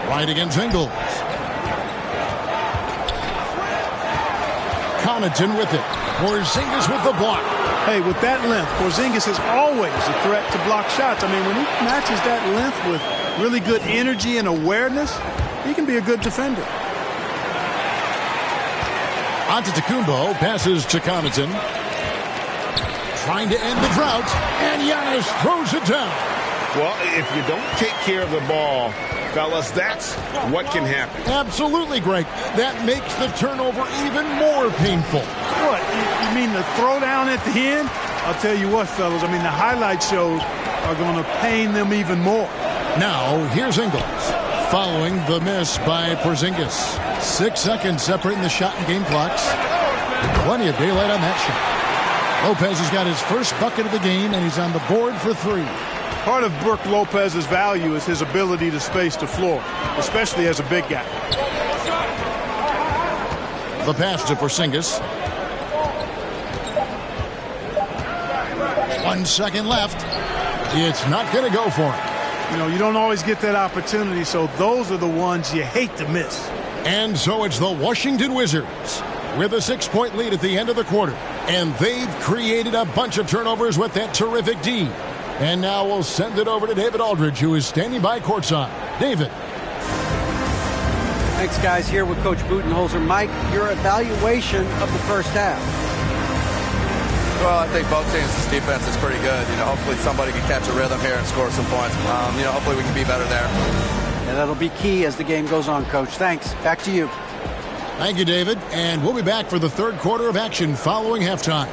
S1: Right against Ingles. Connaughton with it. Porzingis with the block.
S5: Hey, with that length, Porzingis is always a threat to block shots. I mean, when he matches that length with really good energy and awareness, he can be a good defender.
S1: Antetokounmpo passes to Connaughton. Trying to end the drought, and Giannis throws it down.
S3: Well, if you don't take care of the ball, fellas, that's what can happen.
S1: Absolutely, Greg. That makes the turnover even more painful.
S5: What? You mean the throwdown at the end? I'll tell you what, fellas. I mean, the highlight shows are going to pain them even more.
S1: Now, here's Ingles. Following the miss by Porzingis. 6 seconds separating the shot and game clocks. Plenty of daylight on that shot. Lopez has got his first bucket of the game, and he's on the board for 3.
S5: Part of Brook Lopez's value is his ability to space the floor, especially as a big guy.
S1: The pass to Porzingis. 1 second left. It's not going to go for him.
S5: You know, you don't always get that opportunity, so those are the ones you hate to miss.
S1: And so it's the Washington Wizards with a 6-point lead at the end of the quarter. And they've created a bunch of turnovers with that terrific D. And now we'll send it over to David Aldridge, who is standing by courtside. David.
S2: Thanks, guys. Here with Coach Budenholzer. Mike, your evaluation of the first half.
S6: Well, I think both teams' defense is pretty good. Hopefully somebody can catch a rhythm here and score some points. Hopefully we can be better there.
S2: And that'll be key as the game goes on, Coach. Thanks. Back to you.
S1: Thank you, David. And we'll be back for the third quarter of action following halftime.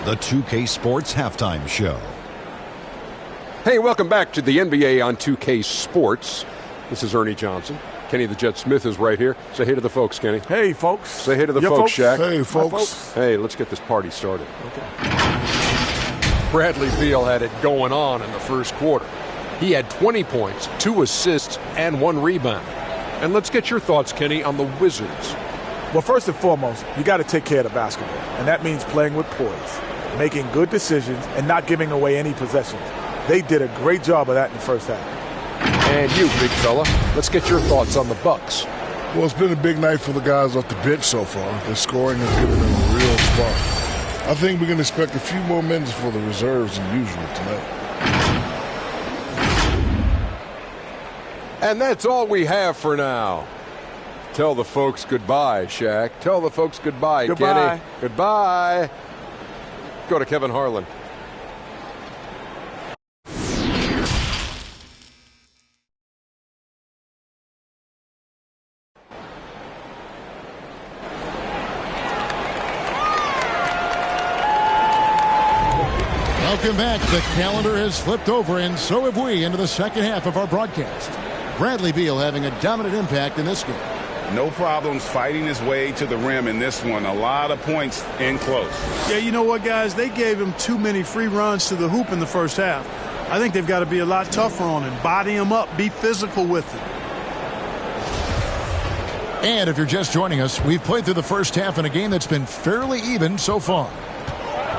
S7: The 2K Sports Halftime Show.
S8: Hey, welcome back to the NBA on 2K Sports. This is Ernie Johnson. Kenny the Jet Smith is right here. Say hey to the folks, Kenny.
S9: Hey, folks.
S8: Say hey to the folks, Shaq.
S9: Hey, folks.
S8: Hey, let's get this party started. Okay. Bradley Beal had it going on in the first quarter. He had 20 points, 2 assists, and 1 rebound. And let's get your thoughts, Kenny, on the Wizards.
S9: Well, first and foremost, you got to take care of the basketball. And that means playing with poise, making good decisions, and not giving away any possessions. They did a great job of that in the first half.
S8: And you, big fella, let's get your thoughts on the Bucks.
S10: Well, it's been a big night for the guys off the bench so far. The scoring has given them a real spark. I think we can expect a few more minutes for the reserves than usual tonight.
S8: And that's all we have for now. Tell the folks goodbye, Shaq. Tell the folks goodbye,
S9: Goodbye.
S8: Kenny. Goodbye. Go to Kevin Harlan.
S1: Welcome back. The calendar has flipped over, and so have we, into the second half of our broadcast. Bradley Beal having a dominant impact in this game.
S3: No problems fighting his way to the rim in this one. A lot of points in close.
S5: Yeah, you know what, guys? They gave him too many free runs to the hoop in the first half. I think they've got to be a lot tougher on him. Body him up. Be physical with it.
S1: And if you're just joining us, we've played through the first half in a game that's been fairly even so far.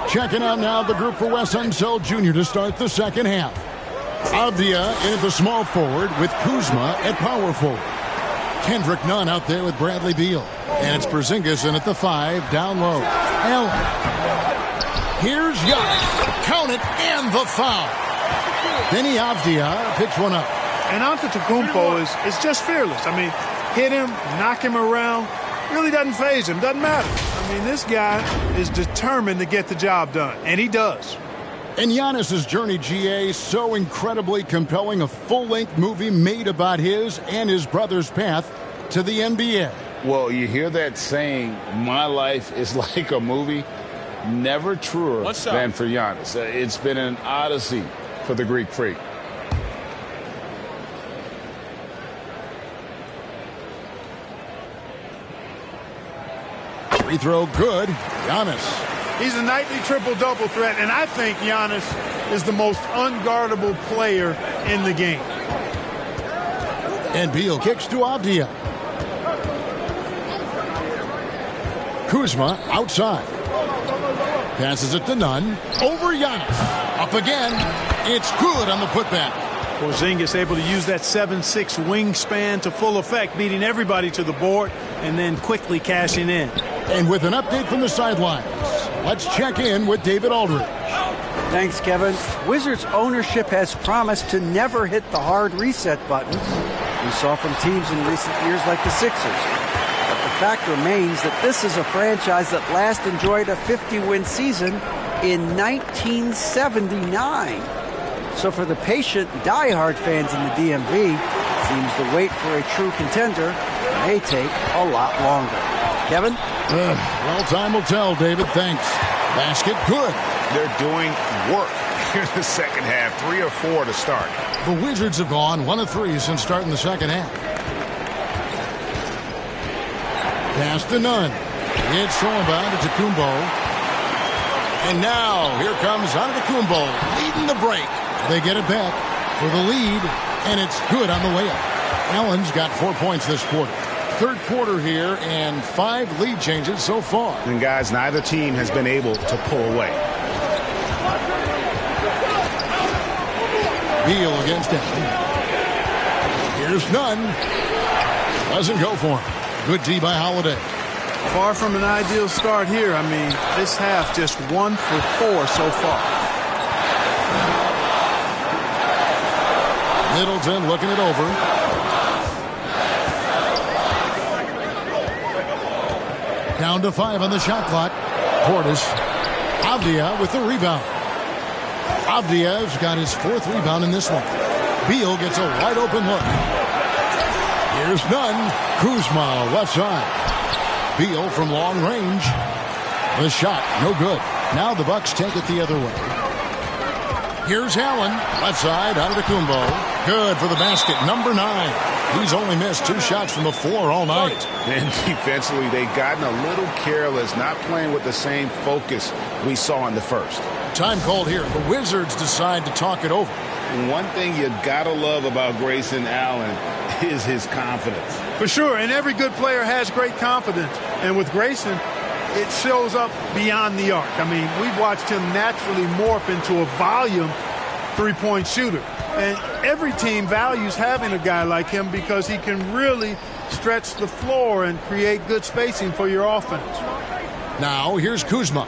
S1: Checking out now the group for Wes Unseld Jr. to start the second half. Avdia in at the small forward with Kuzma at power forward. Kendrick Nunn out there with Bradley Beal. And it's Porzingis in at the 5, down low. Allen. Here's Giannis. Count it, and the foul. Benny Avdia picks one up.
S5: And Antetokounmpo is just fearless. I mean, hit him, knock him around. Really doesn't faze him. Doesn't matter. I mean, this guy is determined to get the job done. And he does.
S1: And Giannis's journey, GA, so incredibly compelling. A full-length movie made about his and his brother's path to the NBA.
S3: Well, you hear that saying, my life is like a movie. Never truer than for Giannis. It's been an odyssey for the Greek freak.
S1: Free throw good. Giannis.
S5: He's a nightly triple-double threat, and I think Giannis is the most unguardable player in the game.
S1: And Beal kicks to Avdia. Kuzma outside. Passes it to Nunn. Over Giannis. Up again. It's good on the putback.
S5: Porzingis able to use that 7'6" wingspan to full effect, beating everybody to the board and then quickly cashing in.
S1: And with an update from the sidelines, let's check in with David Aldridge.
S2: Thanks, Kevin. Wizards ownership has promised to never hit the hard reset button we saw from teams in recent years like the Sixers. But the fact remains that this is a franchise that last enjoyed a 50-win season in 1979. So for the patient, diehard fans in the DMV, seems the wait for a true contender may take a lot longer. Kevin?
S1: Well, time will tell, David. Thanks. Basket good.
S3: They're doing work here in the second half. 3 or 4 to start.
S1: The Wizards have gone 1 of 3 since starting the second half. Pass to Nunn. It's Sorba to Kumbo. And now here comes Antetokounmpo leading the break. They get it back for the lead, and it's good on the way up. Allen's got 4 points this quarter. Third quarter here, and 5 lead changes so far.
S3: And guys, neither team has been able to pull away.
S1: Beal against Allen. Here's Nunn. Doesn't go for him. Good D by Holiday.
S5: Far from an ideal start here. I mean, this half just 1 for 4 so far.
S1: Middleton looking it over. Down to 5 on the shot clock. Portis. Avdia with the rebound. Avdia's got his 4th rebound in this one. Beal gets a wide open look. Here's none. Kuzma left side. Beal from long range. The shot, no good. Now the Bucks take it the other way. Here's Allen. Left side, out of the Kumbo. Good for the basket, number 9. He's only missed 2 shots from the floor all night.
S3: And defensively, they've gotten a little careless, not playing with the same focus we saw in the first.
S1: Time called here. The Wizards decide to talk it over.
S3: One thing you gotta love about Grayson Allen is his confidence.
S5: For sure, and every good player has great confidence. And with Grayson, it shows up beyond the arc. I mean, we've watched him naturally morph into a volume three-point shooter. And every team values having a guy like him because he can really stretch the floor and create good spacing for your offense.
S1: Now, here's Kuzma.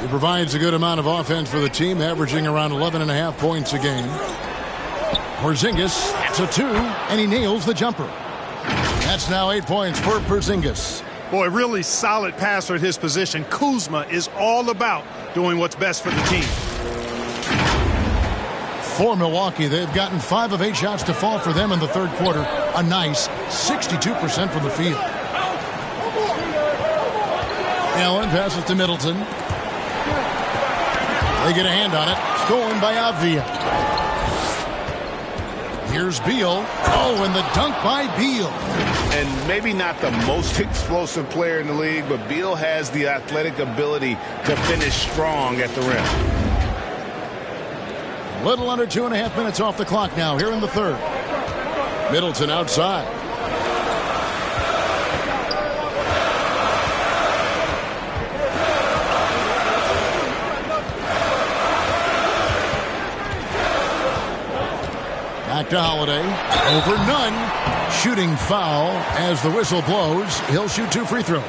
S1: He provides a good amount of offense for the team, averaging around 11.5 points a game. Porzingis, that's a 2, and he nails the jumper. That's now 8 points for Porzingis.
S5: Boy, really solid passer at his position. Kuzma is all about doing what's best for the team.
S1: For Milwaukee, they've gotten 5 of 8 shots to fall for them in the third quarter. A nice 62% from the field. Allen passes to Middleton. They get a hand on it. Stolen by Avdia. Here's Beal. Oh, and the dunk by Beal.
S3: And maybe not the most explosive player in the league, but Beal has the athletic ability to finish strong at the rim.
S1: A little under 2.5 minutes off the clock now here in the third. Middleton outside. Back to Holiday. Over none. Shooting foul as the whistle blows. He'll shoot 2 free throws.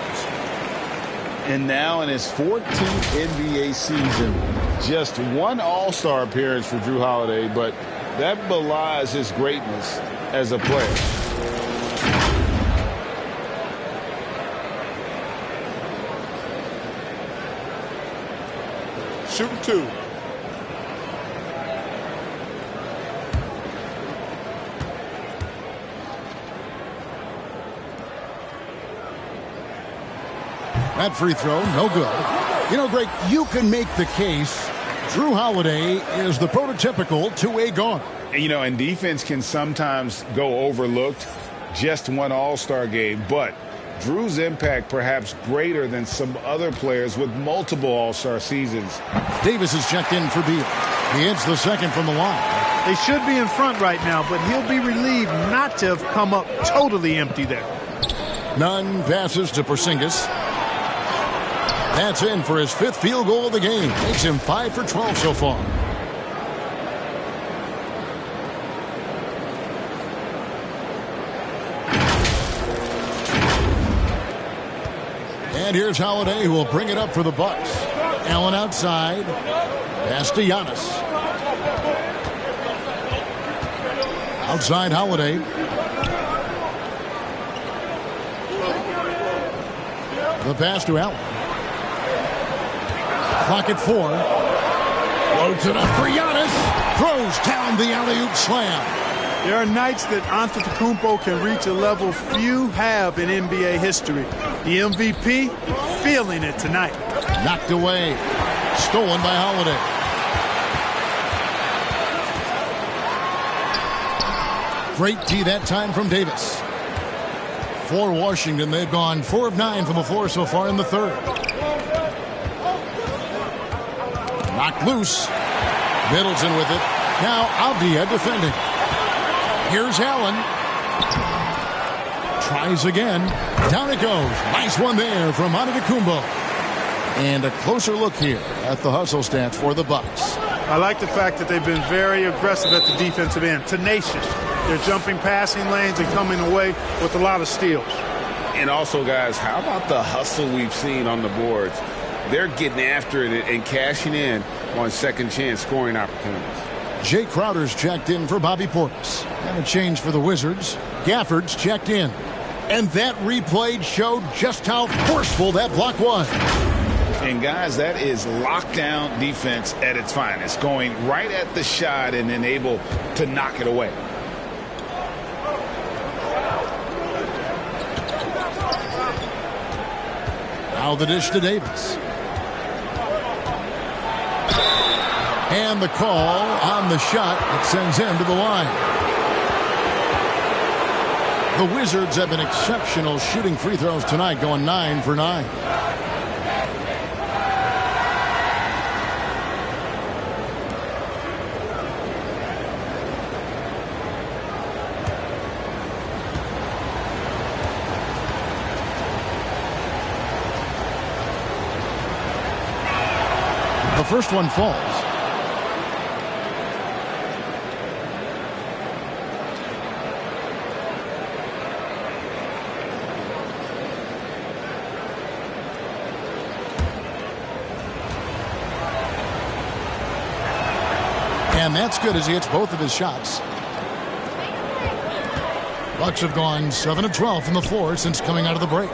S3: And now in his 14th NBA season, just 1 All-Star appearance for Jrue Holiday, but that belies his greatness as a player.
S5: Shooting 2.
S1: That free throw, no good. You know, Greg, you can make the case Jrue Holiday is the prototypical two-way guard.
S3: You know, and defense can sometimes go overlooked. Just 1 All-Star game, but Jrue's impact perhaps greater than some other players with multiple All-Star seasons.
S1: Davis is checked in for Beal. He hits the second from the line.
S5: They should be in front right now, but he'll be relieved not to have come up totally empty there.
S1: Nunn passes to Porzingis. That's in for his 5th field goal of the game. Makes him 5 for 12 so far. And here's Holiday, who will bring it up for the Bucks. Allen outside. Pass to Giannis. Outside Holiday. The pass to Allen. Clock at 4. Floats it up for Giannis. Throws down the alley-oop slam.
S5: There are nights that Antetokounmpo can reach a level few have in NBA history. The MVP feeling it tonight.
S1: Knocked away. Stolen by Holiday. Great D that time from Davis. For Washington, they've gone 4 of 9 from the floor so far in the third. Knocked loose. Middleton with it. Now Avdia defending. Here's Allen. Tries again. Down it goes. Nice one there from Antetokounmpo. And a closer look here at the hustle stats for the Bucks.
S5: I like the fact that they've been very aggressive at the defensive end. Tenacious. They're jumping passing lanes and coming away with a lot of steals.
S3: And also, guys, how about the hustle we've seen on the boards? They're getting after it and cashing in on second chance scoring opportunities.
S1: Jay Crowder's checked in for Bobby Portis. And a change for the Wizards. Gafford's checked in. And that replay showed just how forceful that block was.
S3: And, guys, that is lockdown defense at its finest, going right at the shot and then able to knock it away.
S1: Now the dish to Davis. And the call on the shot that sends him to the line. The Wizards have been exceptional shooting free throws tonight, going 9 for 9. The first one falls. And that's good as he hits both of his shots. Bucks have gone 7 of 12 from the floor since coming out of the break.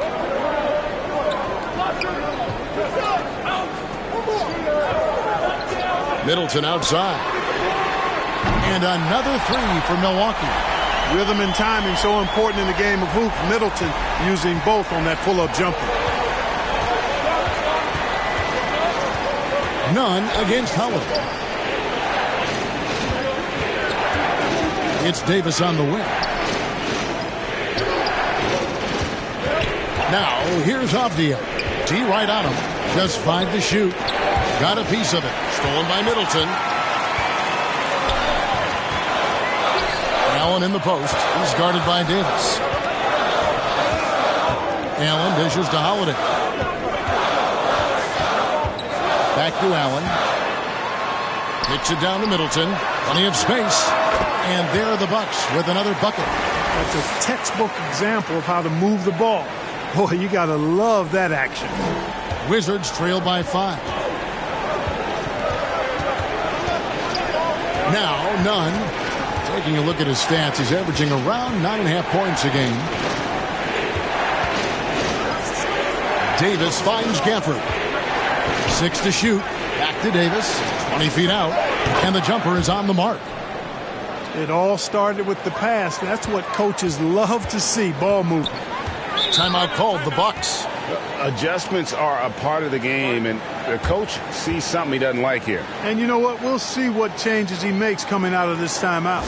S1: Middleton outside. And another three for Milwaukee.
S5: Rhythm and timing so important in the game of hoops. Middleton using both on that pull-up jumper.
S1: None against Holiday. It's Davis on the wing. Now here's Avdia. D right on him. Just 5 to shoot. Got a piece of it. Stolen by Middleton. Allen in the post. He's guarded by Davis. Allen dishes to Holiday. Back to Allen. Hits it down to Middleton. Plenty of space. And there are the Bucks with another bucket.
S5: That's a textbook example of how to move the ball. Boy, you got to love that action.
S1: Wizards trail by 5. Now, Nunn. Taking a look at his stats, he's averaging around 9.5 points a game. Davis finds Gafford. 6 to shoot. Back to Davis. 20 feet out. And the jumper is on the mark.
S5: It all started with the pass. That's what coaches love to see, ball movement.
S1: Timeout called, the Bucks.
S3: Adjustments are a part of the game, and the coach sees something he doesn't like here.
S5: And you know what? We'll see what changes he makes coming out of this timeout.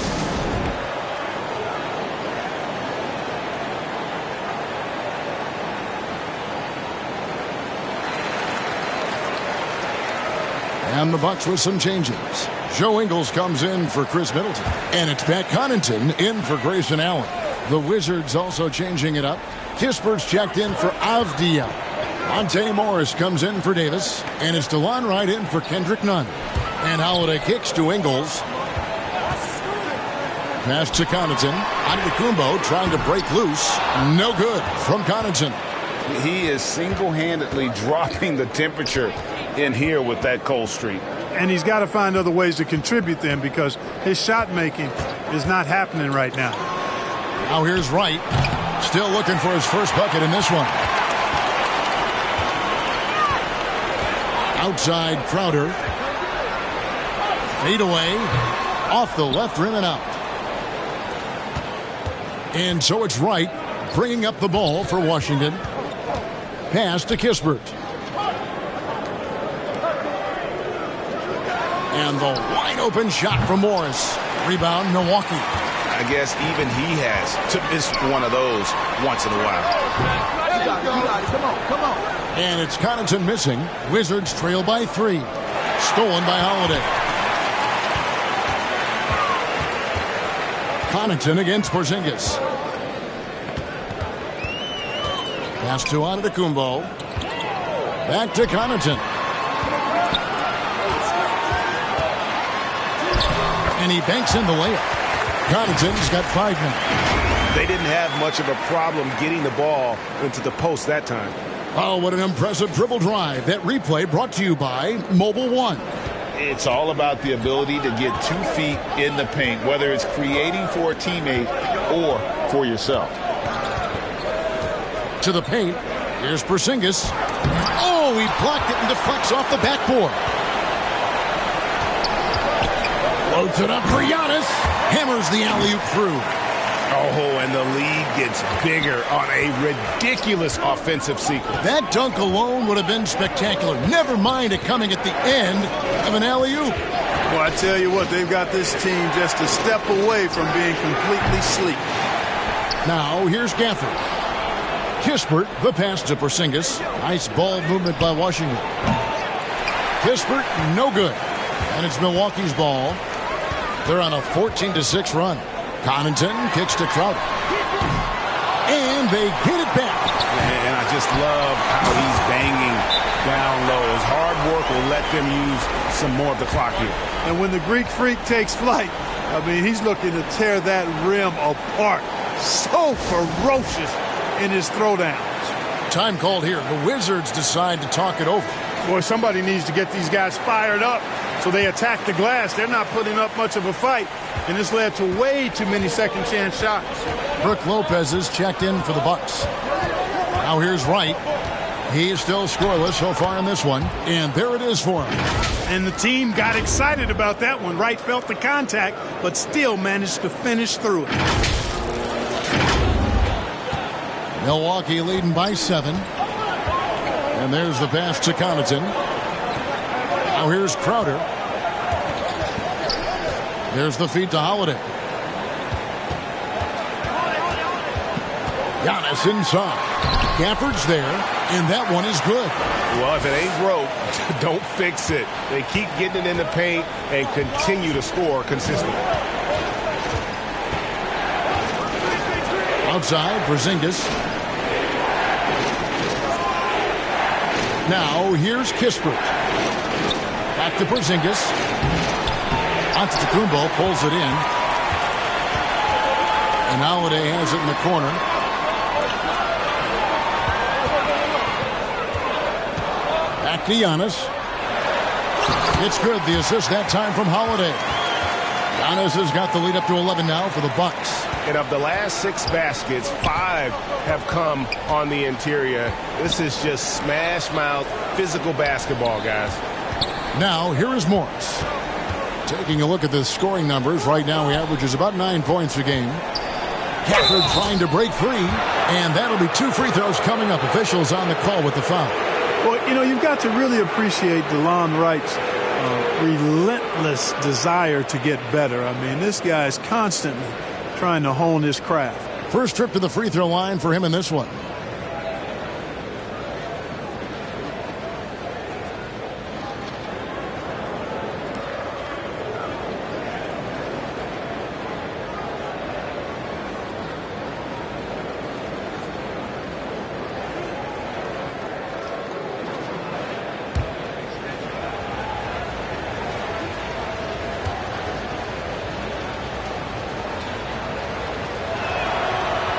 S1: And the Bucks with some changes. Joe Ingles comes in for Chris Middleton. And it's Pat Connaughton in for Grayson Allen. The Wizards also changing it up. Kispert's checked in for Avdia. Monte Morris comes in for Davis. And it's DeLon Wright in for Kendrick Nunn. And Holiday kicks to Ingles. Pass to Connaughton. Antetokounmpo trying to break loose. No good from Connaughton.
S3: He is single-handedly dropping the temperature in here with that cold streak.
S5: And he's got to find other ways to contribute then, because his shot making is not happening right now.
S1: Now here's Wright. Still looking for his first bucket in this one. Outside Crowder. Fade away. Off the left rim and out. And so it's Wright bringing up the ball for Washington. Pass to Kispert. And the wide open shot from Morris. Rebound Milwaukee.
S3: I guess even he has to miss one of those once in a while.
S2: You got it. Come on.
S1: And it's Connaughton missing. Wizards trail by 3. Stolen by Holiday. Connaughton against Porzingis. Pass to Antetokounmpo. Back to Connaughton. And he banks in the layup. Connaughton's got 5 now.
S4: They didn't have much of a problem getting the ball into the post that time.
S1: Oh, what an impressive dribble drive. That replay brought to you by Mobile One.
S3: It's all about the ability to get 2 feet in the paint, whether it's creating for a teammate or for yourself.
S1: To the paint. Here's Porzingis. Oh, he blocked it and deflects off the backboard. Loads it up for Giannis. Hammers the alley-oop through.
S4: Oh, and the lead gets bigger on a ridiculous offensive sequence.
S1: That dunk alone would have been spectacular. Never mind it coming at the end of an alley-oop.
S5: Well, I tell you what, they've got this team just a step away from being completely sleep.
S1: Now, here's Gafford. Kispert, the pass to Porzingis. Nice ball movement by Washington. Kispert, no good. And it's Milwaukee's ball. They're on a 14-6 run. Connaughton kicks to Crowder. And they get it back.
S4: And I just love how he's banging down low. His hard work will let them use some more of the clock here.
S5: And when the Greek Freak takes flight, I mean, he's looking to tear that rim apart. So ferocious in his throwdowns.
S1: Time called here. The Wizards decide to talk it over.
S5: Boy, somebody needs to get these guys fired up so they attack the glass. They're not putting up much of a fight, and this led to way too many second-chance shots.
S1: Brook Lopez is checked in for the Bucks. Now here's Wright. He is still scoreless so far in this one, and there it is for him.
S5: And the team got excited about that one. Wright felt the contact, but still managed to finish through it.
S1: Milwaukee leading by 7. And there's the pass to Connaughton. Now here's Crowder. There's the feed to Holiday. Giannis inside. Gafford's there, and that one is good.
S4: Well, if it ain't broke, don't fix it. They keep getting it in the paint and continue to score consistently.
S1: Outside, Porzingis. Now, here's Kispert. Back to Porzingis. Antetokounmpo pulls it in. And Holiday has it in the corner. Back to Giannis. It's good. The assist that time from Holiday. Giannis has got the lead up to 11 now for the Bucks.
S4: And of the last 6 baskets, 5 have come on the interior. This is just smash mouth physical basketball, guys.
S1: Now, here is Morris. Taking a look at the scoring numbers, right now he averages about 9 points a game. Gafford trying to break free, and that'll be 2 free throws coming up. Officials on the call with the foul.
S5: Well, you know, you've got to really appreciate DeLon Wright's relentless desire to get better. I mean, this guy is constantly trying to hone his craft.
S1: First trip to the free throw line for him in this one.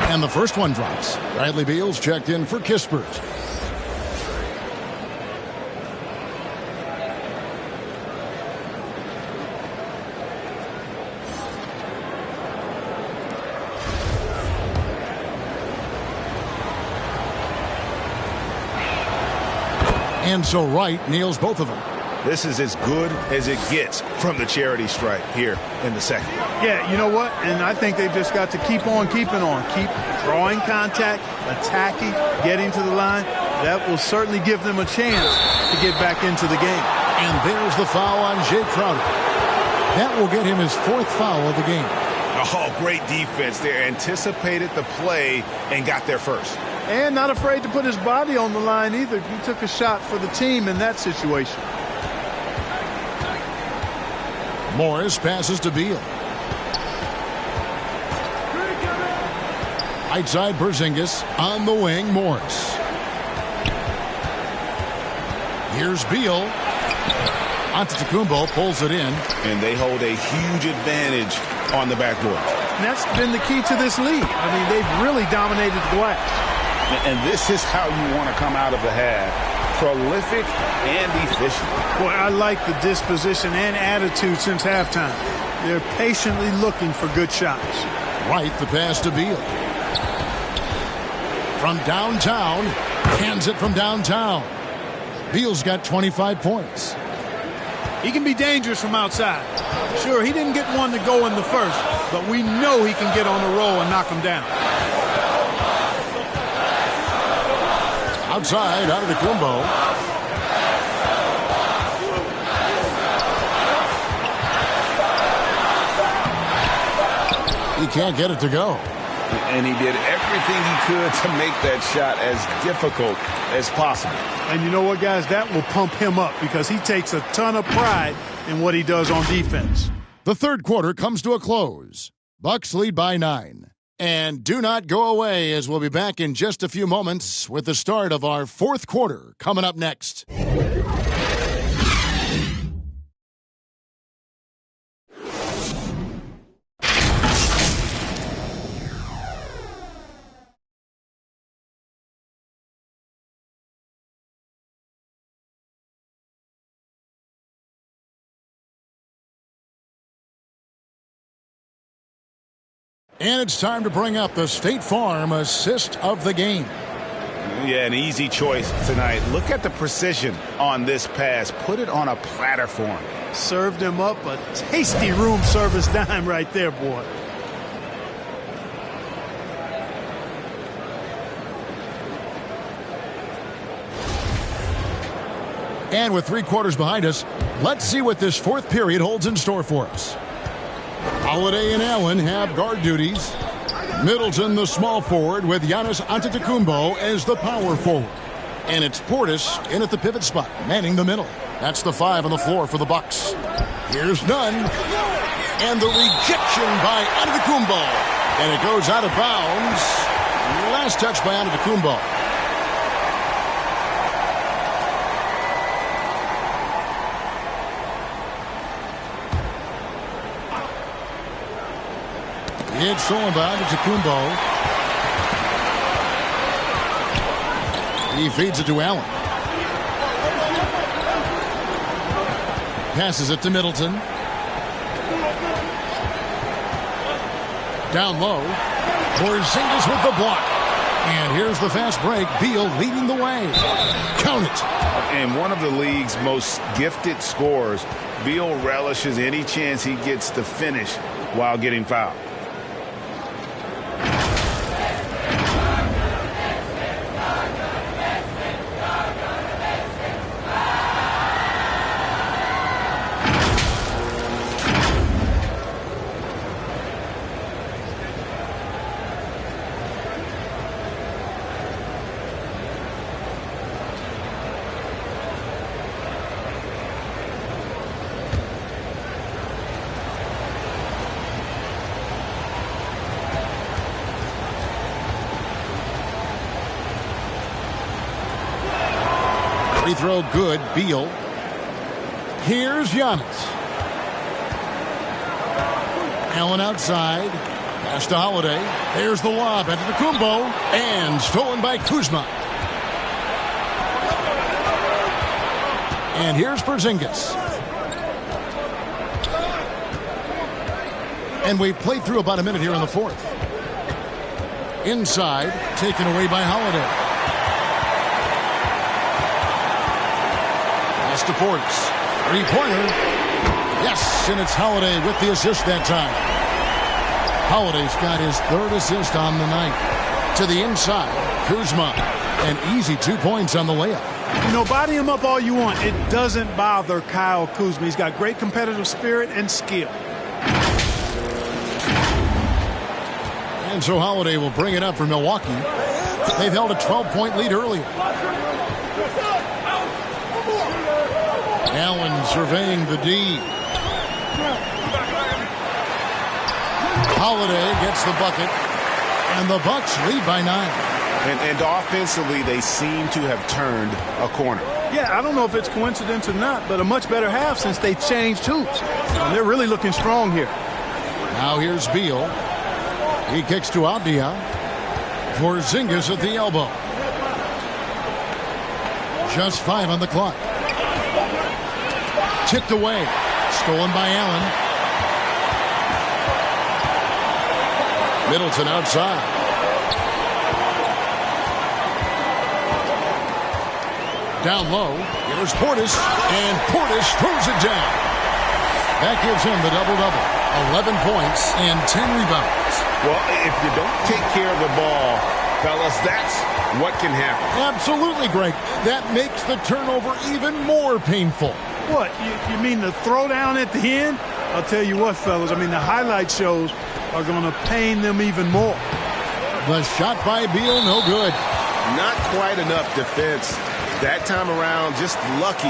S1: And the first one drops. Bradley Beal's checked in for Kispert. And so Wright nails both of them.
S4: This is as good as it gets from the charity stripe here in the second.
S5: Yeah, you know what? And I think they've just got to keep on keeping on. Keep drawing contact, attacking, getting to the line. That will certainly give them a chance to get back into the game.
S1: And there's the foul on Jay Crowder. That will get him his 4th foul of the game.
S4: Oh, great defense there. Anticipated the play and got there first.
S5: And not afraid to put his body on the line either. He took a shot for the team in that situation.
S1: Morris passes to Beal. Right side Porzingis on the wing. Morris. Here's Beal. Antetokounmpo pulls it in.
S3: And they hold a huge advantage on the backboard.
S5: And that's been the key to this league. I mean, they've really dominated the glass.
S3: And this is how you want to come out of the half. Prolific and efficient.
S5: Boy, I like the disposition and attitude since halftime. They're patiently looking for good shots.
S1: Right, the pass to Beal. From downtown, hands it from downtown. Beal's got 25 points.
S5: He can be dangerous from outside. Sure, he didn't get one to go in the first, but we know he can get on a roll and knock him down.
S1: Outside, out of the Kumbo. He can't get it to go.
S3: And he did everything he could to make that shot as difficult as possible.
S5: And you know what, guys? That will pump him up because he takes a ton of pride in what he does on defense.
S1: The third quarter comes to a close. Bucks lead by 9. And do not go away, as we'll be back in just a few moments with the start of our fourth quarter coming up next. And it's time to bring up the State Farm assist of the game.
S3: Yeah, an easy choice tonight. Look at the precision on this pass. Put it on a platter for him.
S5: Served him up a tasty room service dime right there, boy.
S1: And with 3 quarters behind us, let's see what this fourth period holds in store for us. Holiday and Allen have guard duties. Middleton, the small forward, with Giannis Antetokounmpo as the power forward. And it's Portis in at the pivot spot, manning the middle. That's the 5 on the floor for the Bucks. Here's Nunn. And the rejection by Antetokounmpo. And it goes out of bounds. Last touch by Antetokounmpo. It's stolen by Antetokounmpo. He feeds it to Allen. Passes it to Middleton. Down low. Porzingis with the block. And here's the fast break. Beal leading the way. Count it.
S3: And one of the league's most gifted scorers, Beal relishes any chance he gets to finish while getting fouled.
S1: Free throw good. Beal. Here's Giannis. Allen outside. Pass to Holiday. There's the lob. Antetokounmpo. And stolen by Kuzma. And here's Porzingis. And we've played through about a minute here in the fourth. Inside. Taken away by Holiday. To Portis. Three-pointer. Yes, and it's Holiday with the assist that time. Holiday's got his third assist on the night. To the inside, Kuzma. An easy 2 points on the layup.
S5: You know, body him up all you want. It doesn't bother Kyle Kuzma. He's got great competitive spirit and skill.
S1: And so Holiday will bring it up for Milwaukee. They've held a 12-point lead earlier. Allen surveying the D. Holiday gets the bucket, and the Bucks lead by 9.
S3: And offensively, they seem to have turned a corner.
S5: Yeah, I don't know if it's coincidence or not, but a much better half since they changed hoops. And they're really looking strong here.
S1: Now here's Beal. He kicks to Abdia. Porzingis at the elbow. Just 5 on the clock. Tipped away. Stolen by Allen. Middleton outside. Down low. Here's Portis. And Portis throws it down. That gives him the double-double. 11 points and 10 rebounds.
S4: Well, if you don't take care of the ball, fellas, that's what can happen.
S1: Absolutely, Greg. That makes the turnover even more painful.
S5: What? You mean the throwdown at the end? I'll tell you what, fellas. I mean, the highlight shows are going to pain them even more.
S1: The shot by Beal, no good.
S4: Not quite enough defense. That time around, just lucky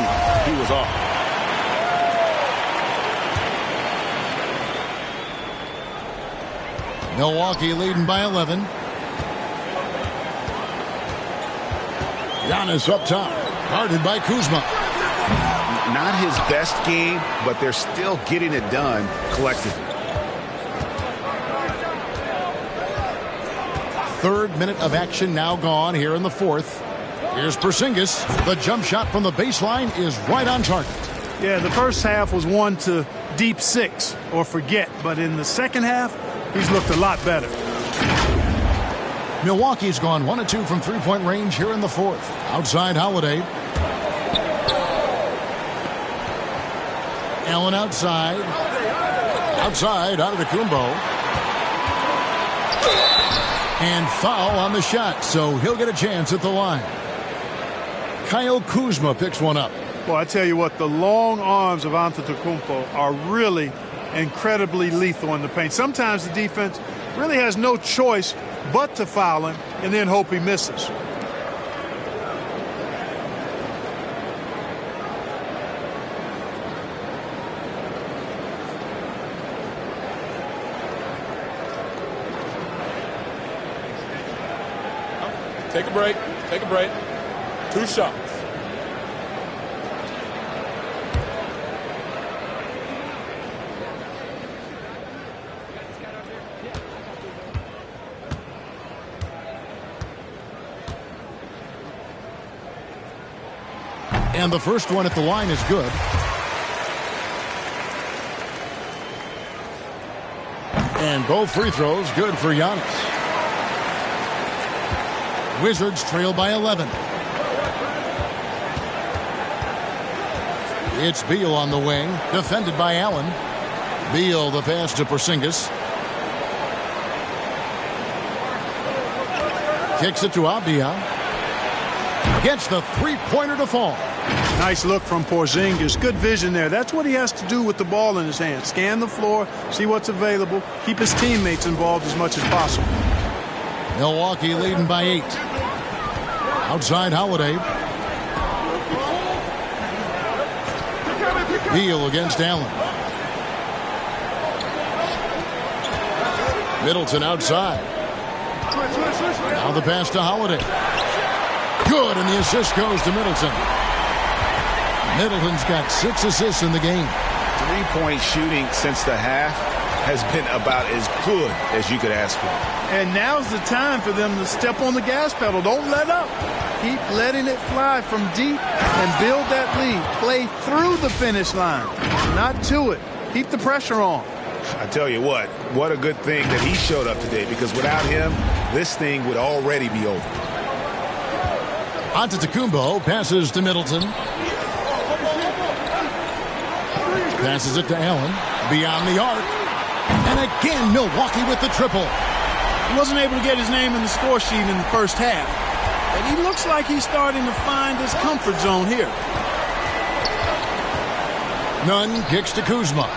S4: he was off.
S1: Milwaukee leading by 11. Giannis up top, guarded by Kuzma.
S3: Not his best game, but they're still getting it done collectively.
S1: Third minute of action now gone here in the fourth. Here's Porzingis. The jump shot from the baseline is right on target.
S5: Yeah, the first half was one to deep 6 or forget, but in the second half, he's looked a lot better.
S1: Milwaukee's gone 1 of 2 from three-point range here in the fourth. Outside Holiday. Allen outside. Outside, out of the Kumbo. And foul on the shot, so he'll get a chance at the line. Kyle Kuzma picks one up.
S5: Well, I tell you what, the long arms of Antetokounmpo are really incredibly lethal in the paint. Sometimes the defense really has no choice but to foul him and then hope he misses.
S8: Take a break. Take a break. 2 shots.
S1: And the first one at the line is good. And both free throws good for Giannis. Wizards trail by 11. It's Beal on the wing, defended by Allen. Beal the pass to Porzingis. Kicks it to Abdia. Gets the three-pointer to fall.
S5: Nice look from Porzingis. Good vision there. That's what he has to do with the ball in his hand. Scan the floor, see what's available, keep his teammates involved as much as possible.
S1: Milwaukee leading by 8. Outside Holiday. Beal against Allen. Middleton outside. Now the pass to Holiday. Good, and the assist goes to Middleton. Middleton's got 6 assists in the game.
S3: Three-point shooting since the half has been about as good as you could ask for.
S5: And now's the time for them to step on the gas pedal. Don't let up. Keep letting it fly from deep and build that lead. Play through the finish line, not to it. Keep the pressure on.
S3: I tell you what a good thing that he showed up today, because without him, this thing would already be over.
S1: Antetokounmpo passes to Middleton. Passes it to Allen. Beyond the arc. And again, Milwaukee with the triple.
S5: He wasn't able to get his name in the score sheet in the first half. But he looks like he's starting to find his comfort zone here.
S1: Nunn kicks to Kuzma.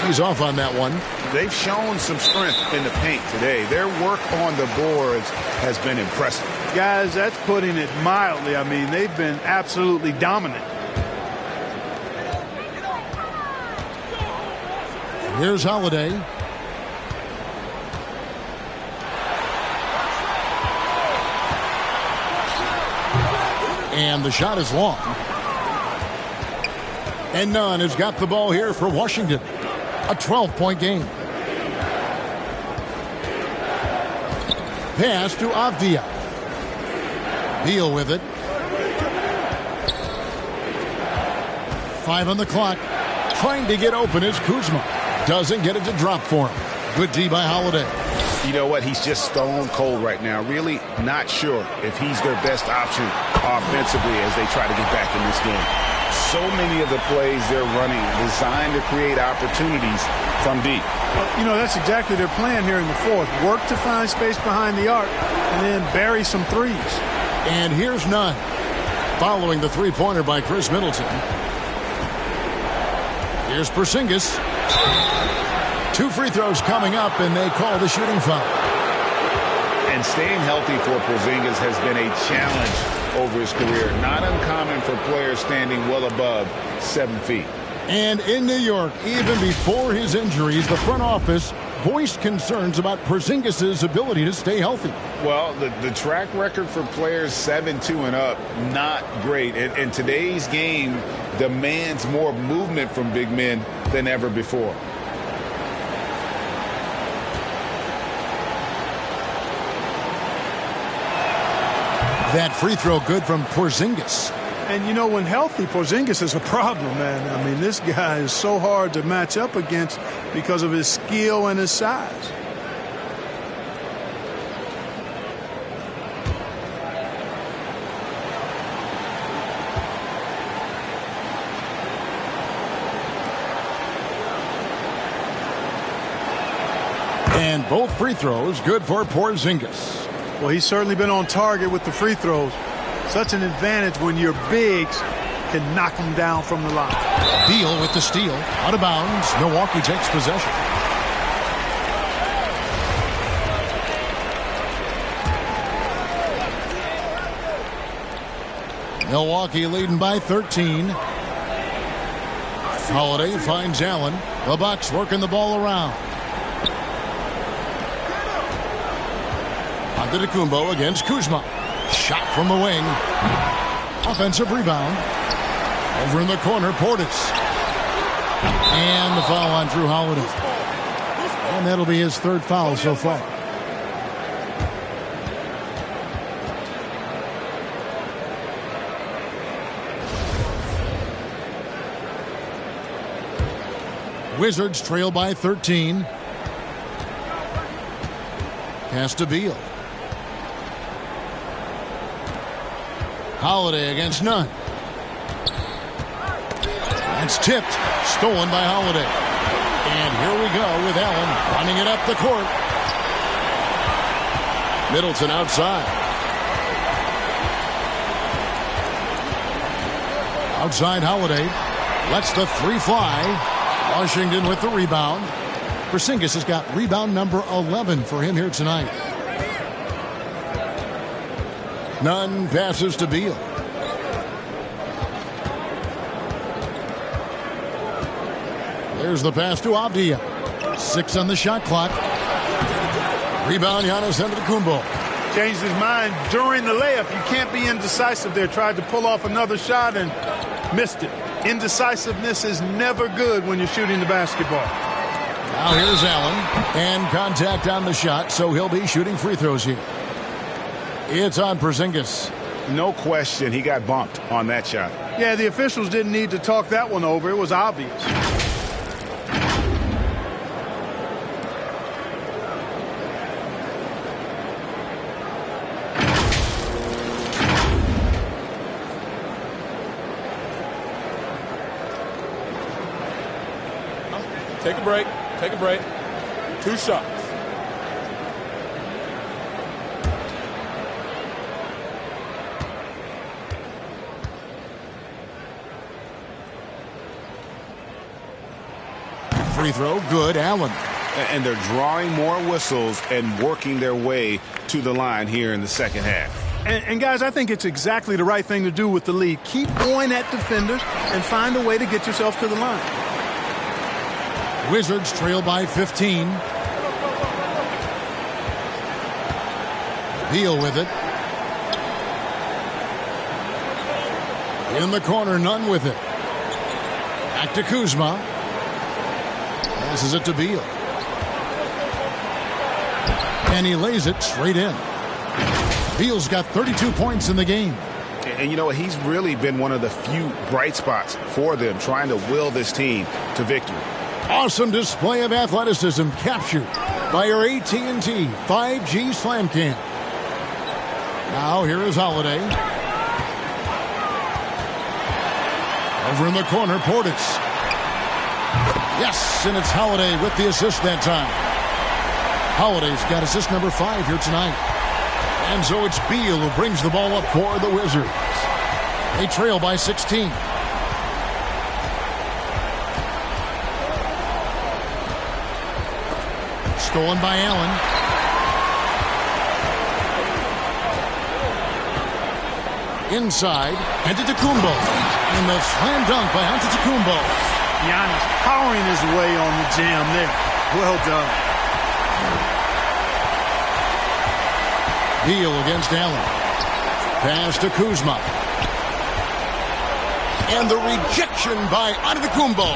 S1: He's off on that one.
S3: They've shown some strength in the paint today. Their work on the boards has been impressive.
S5: Guys, that's putting it mildly. I mean, they've been absolutely dominant.
S1: Here's Holiday. And the shot is long. And Nunn has got the ball here for Washington. A 12-point game. Pass to Avdia. Beal with it. 5 on the clock. Trying to get open is Kuzma. Doesn't get it to drop for him. Good D by Holiday.
S3: You know what? He's just stone cold right now. Really not sure if he's their best option offensively as they try to get back in this game. So many of the plays they're running designed to create opportunities from deep.
S5: Well, you know, that's exactly their plan here in the fourth. Work to find space behind the arc and then bury some threes.
S1: And here's none. Following the three-pointer by Chris Middleton. Here's Porzingis. 2 free throws coming up, and they call the shooting foul.
S3: And staying healthy for Porzingis has been a challenge over his career. Not uncommon for players standing well above 7 feet.
S1: And in New York, even before his injuries, the front office voiced concerns about Porzingis' ability to stay healthy.
S3: Well, the track record for players 7'2" and up, not great. And today's game demands more movement from big men than ever before.
S1: That free throw good from Porzingis.
S5: And, you know, when healthy, Porzingis is a problem, man. I mean, this guy is so hard to match up against because of his skill and his size.
S1: And both free throws good for Porzingis.
S5: Well, he's certainly been on target with the free throws. Such an advantage when your bigs can knock them down from the line.
S1: Beal with the steal. Out of bounds. Milwaukee takes possession. Milwaukee leading by 13. Holiday finds Allen. The Bucks working the ball around. Antetokounmpo against Kuzma. Shot from the wing. Offensive rebound. Over in the corner, Portis. And the foul on Drew Holiday. And that'll be his 3rd foul so far. Wizards trail by 13. Pass to Beal. Holiday against Nunn. That's tipped. Stolen by Holiday. And here we go with Allen running it up the court. Middleton outside. Outside Holiday. Lets the 3 fly. Washington with the rebound. Porzingis has got rebound number 11 for him here tonight. Nunn passes to Beal. There's the pass to Avdia. 6 on the shot clock. Rebound, Giannis Antetokounmpo.
S5: Changed his mind during the layup. You can't be indecisive there. Tried to pull off another shot and missed it. Indecisiveness is never good when you're shooting the basketball.
S1: Now here's Allen. And contact on the shot, so he'll be shooting free throws here. It's on Porzingis.
S3: No question he got bumped on that shot.
S5: Yeah, the officials didn't need to talk that one over. It was obvious.
S8: Take a break. Take a break. 2 shots.
S1: Free throw, good. Allen.
S3: And they're drawing more whistles and working their way to the line here in the second half.
S5: And guys, I think it's exactly the right thing to do with the lead. Keep going at defenders and find a way to get yourself to the line.
S1: Wizards trail by 15. Beal with it. In the corner, Nunn with it. Back to Kuzma. Passes it to Beal. And he lays it straight in. Beal's got 32 points in the game.
S3: And you know, he's really been one of the few bright spots for them, trying to will this team to victory.
S1: Awesome display of athleticism captured by our AT&T 5G Slam Cam. Now here is Holiday. Over in the corner, Portis. Yes, and it's Holiday with the assist that time. Holiday's got assist number 5 here tonight. And so it's Beal who brings the ball up for the Wizards. They trail by 16. Stolen by Allen. Inside, Antetokounmpo. And the slam dunk by Antetokounmpo.
S5: Giannis powering his way on the jam there. Well done.
S1: Beal against Allen. Pass to Kuzma. And the rejection by Antetokounmpo.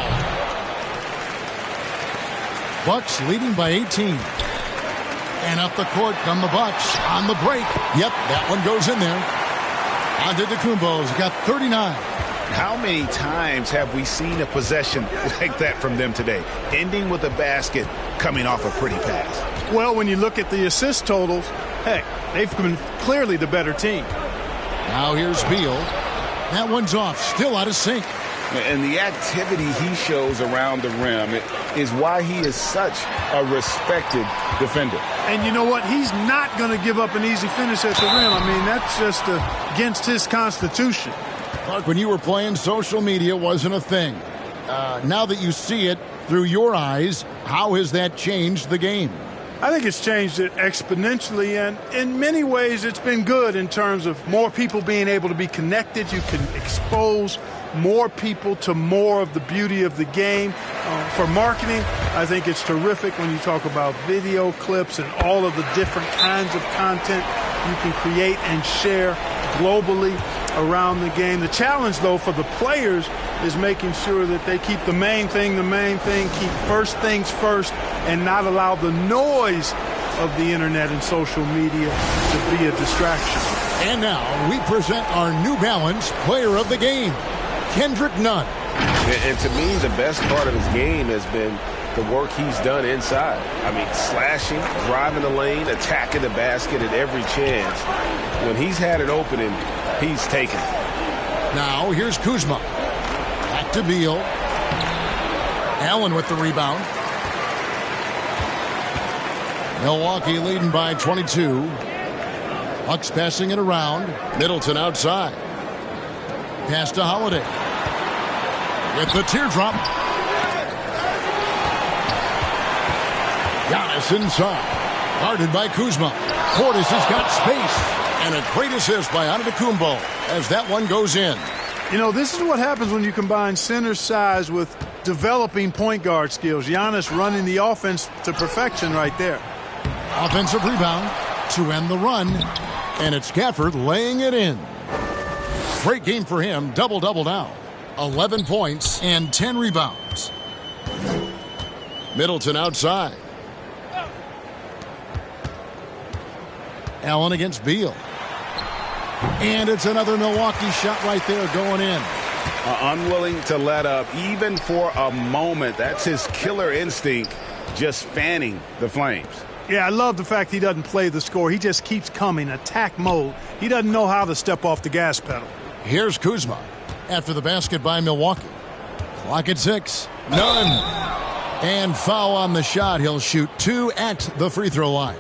S1: Bucks leading by 18. And up the court come the Bucks on the break. Yep, that one goes in there. Antetokounmpo's got 39.
S3: How many times have we seen a possession like that from them today, ending with a basket coming off a pretty pass?
S5: Well, when you look at the assist totals, hey, they've been clearly the better team.
S1: Now here's Beal. That one's off, still out of sync.
S3: And the activity he shows around the rim is why he is such a respected defender.
S5: And you know what? He's not going to give up an easy finish at the rim. I mean, that's just against his constitution.
S1: Clark, when you were playing, social media wasn't a thing. Now that you see it through your eyes, how has that changed the game?
S5: I think it's changed it exponentially, and in many ways it's been good in terms of more people being able to be connected. You can expose more people to more of the beauty of the game. For marketing, I think it's terrific when you talk about video clips and all of the different kinds of content you can create and share globally around the game. The challenge, though, for the players is making sure that they keep the main thing, keep first things first, and not allow the noise of the internet and social media to be a distraction.
S1: And now we present our New Balance Player of the Game, Kendrick Nunn.
S4: And to me, the best part of his game has been the work he's done inside. I mean, slashing, driving the lane, attacking the basket at every chance. When he's had an opening, he's taken it.
S1: Now here's Kuzma. Back to Beal. Allen with the rebound. Milwaukee leading by 22. Bucks passing it around. Middleton outside. Pass to Holiday. With the teardrop. Giannis inside. Guarded by Kuzma. Portis has got space. And a great assist by Antetokounmpo as that one goes in.
S5: You know, this is what happens when you combine center size with developing point guard skills. Giannis running the offense to perfection right there.
S1: Offensive rebound to end the run. And it's Gafford laying it in. Great game for him. Double-double now. 11 points and 10 rebounds. Middleton outside. Allen against Beal. And it's another Milwaukee shot right there going in.
S3: Unwilling to let up even for a moment. That's his killer instinct, just fanning the flames.
S5: Yeah, I love the fact he doesn't play the score. He just keeps coming, attack mode. He doesn't know how to step off the gas pedal.
S1: Here's Kuzma after the basket by Milwaukee. Clock at 6. None. And foul on the shot. He'll shoot 2 at the free throw line.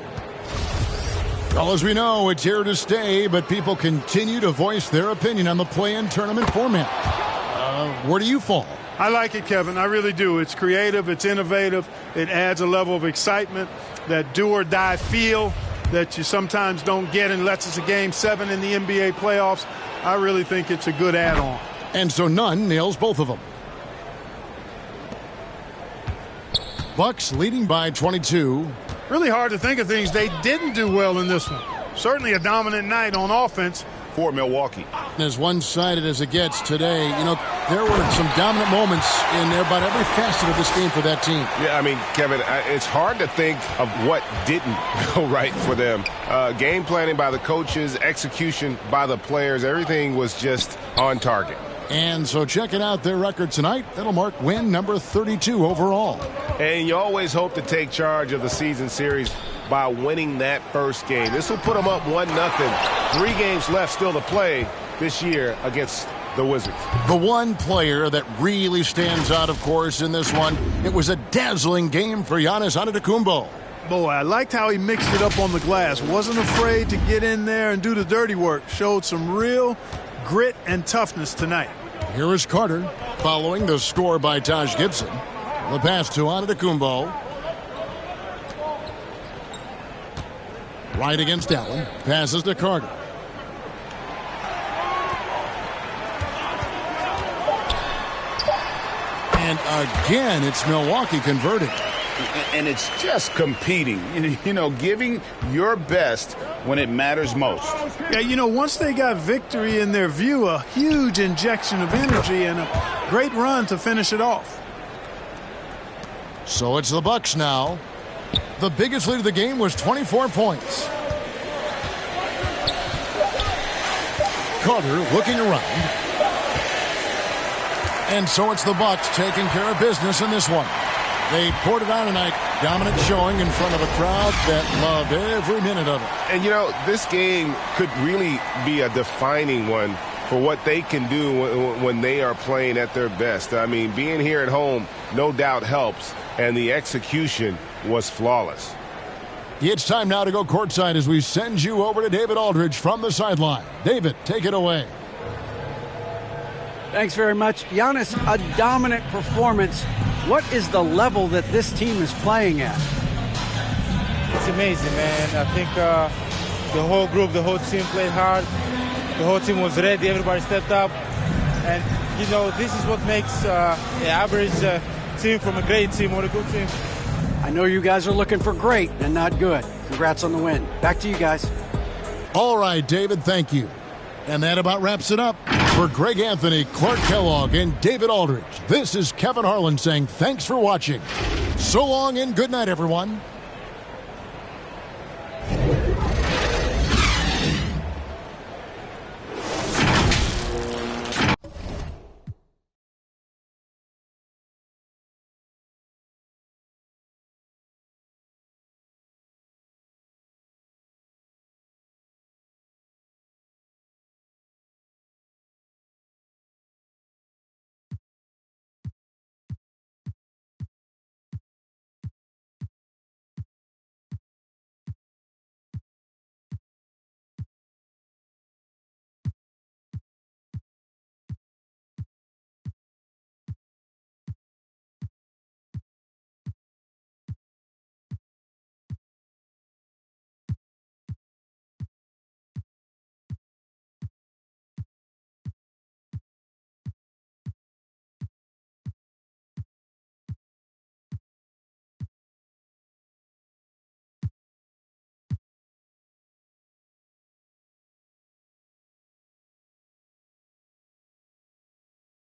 S1: Well, as we know, it's here to stay, but people continue to voice their opinion on the play-in tournament format. Where do you fall?
S5: I like it, Kevin. I really do. It's creative. It's innovative. It adds a level of excitement, that do-or-die feel that you sometimes don't get unless it's a Game 7 in the NBA playoffs. I really think it's a good add-on.
S1: And so Nunn nails both of them. Bucks leading by 22.
S5: Really hard to think of things they didn't do well in this one. Certainly a dominant night on offense
S3: for Milwaukee.
S1: As one-sided as it gets today, you know, there were some dominant moments in about every facet of this game for that team.
S4: Yeah, I mean, Kevin, it's hard to think of what didn't go right for them. Game planning by the coaches, execution by the players, everything was just on target.
S1: And so checking out their record tonight, that'll mark win number 32 overall.
S4: And you always hope to take charge of the season series by winning that first game. This will put them up 1-0. 3 games left still to play this year against the Wizards.
S1: The one player that really stands out, of course, in this one, it was a dazzling game for Giannis Antetokounmpo.
S5: Boy, I liked how he mixed it up on the glass. Wasn't afraid to get in there and do the dirty work. Showed some real grit and toughness tonight.
S1: Here is Carter following the score by Taj Gibson. The pass to Antetokounmpo. Right against Allen. Passes to Carter. And again, it's Milwaukee converting.
S3: And it's just competing, you know, giving your best when it matters most.
S5: Yeah, you know, once they got victory in their view, a huge injection of energy and a great run to finish it off.
S1: So it's the Bucks now. The biggest lead of the game was 24 points. Carter looking around. And so it's the Bucks taking care of business in this one. They poured it on tonight. Dominant showing in front of a crowd that loved every minute of it.
S4: And, you know, this game could really be a defining one for what they can do when they are playing at their best. I mean, being here at home no doubt helps, and the execution was flawless.
S1: It's time now to go courtside as we send you over to David Aldridge from the sideline. David, take it away.
S2: Thanks very much. Giannis, a dominant performance. What is the level that this team is playing at?
S11: It's amazing, man. I think the whole group, the whole team played hard. The whole team was ready. Everybody stepped up. And, you know, this is what makes an average team from a great team or a good team.
S2: I know you guys are looking for great and not good. Congrats on the win. Back to you guys.
S1: All right, David, thank you. And that about wraps it up. For Greg Anthony, Clark Kellogg, and David Aldridge, this is Kevin Harlan saying thanks for watching. So long and good night, everyone.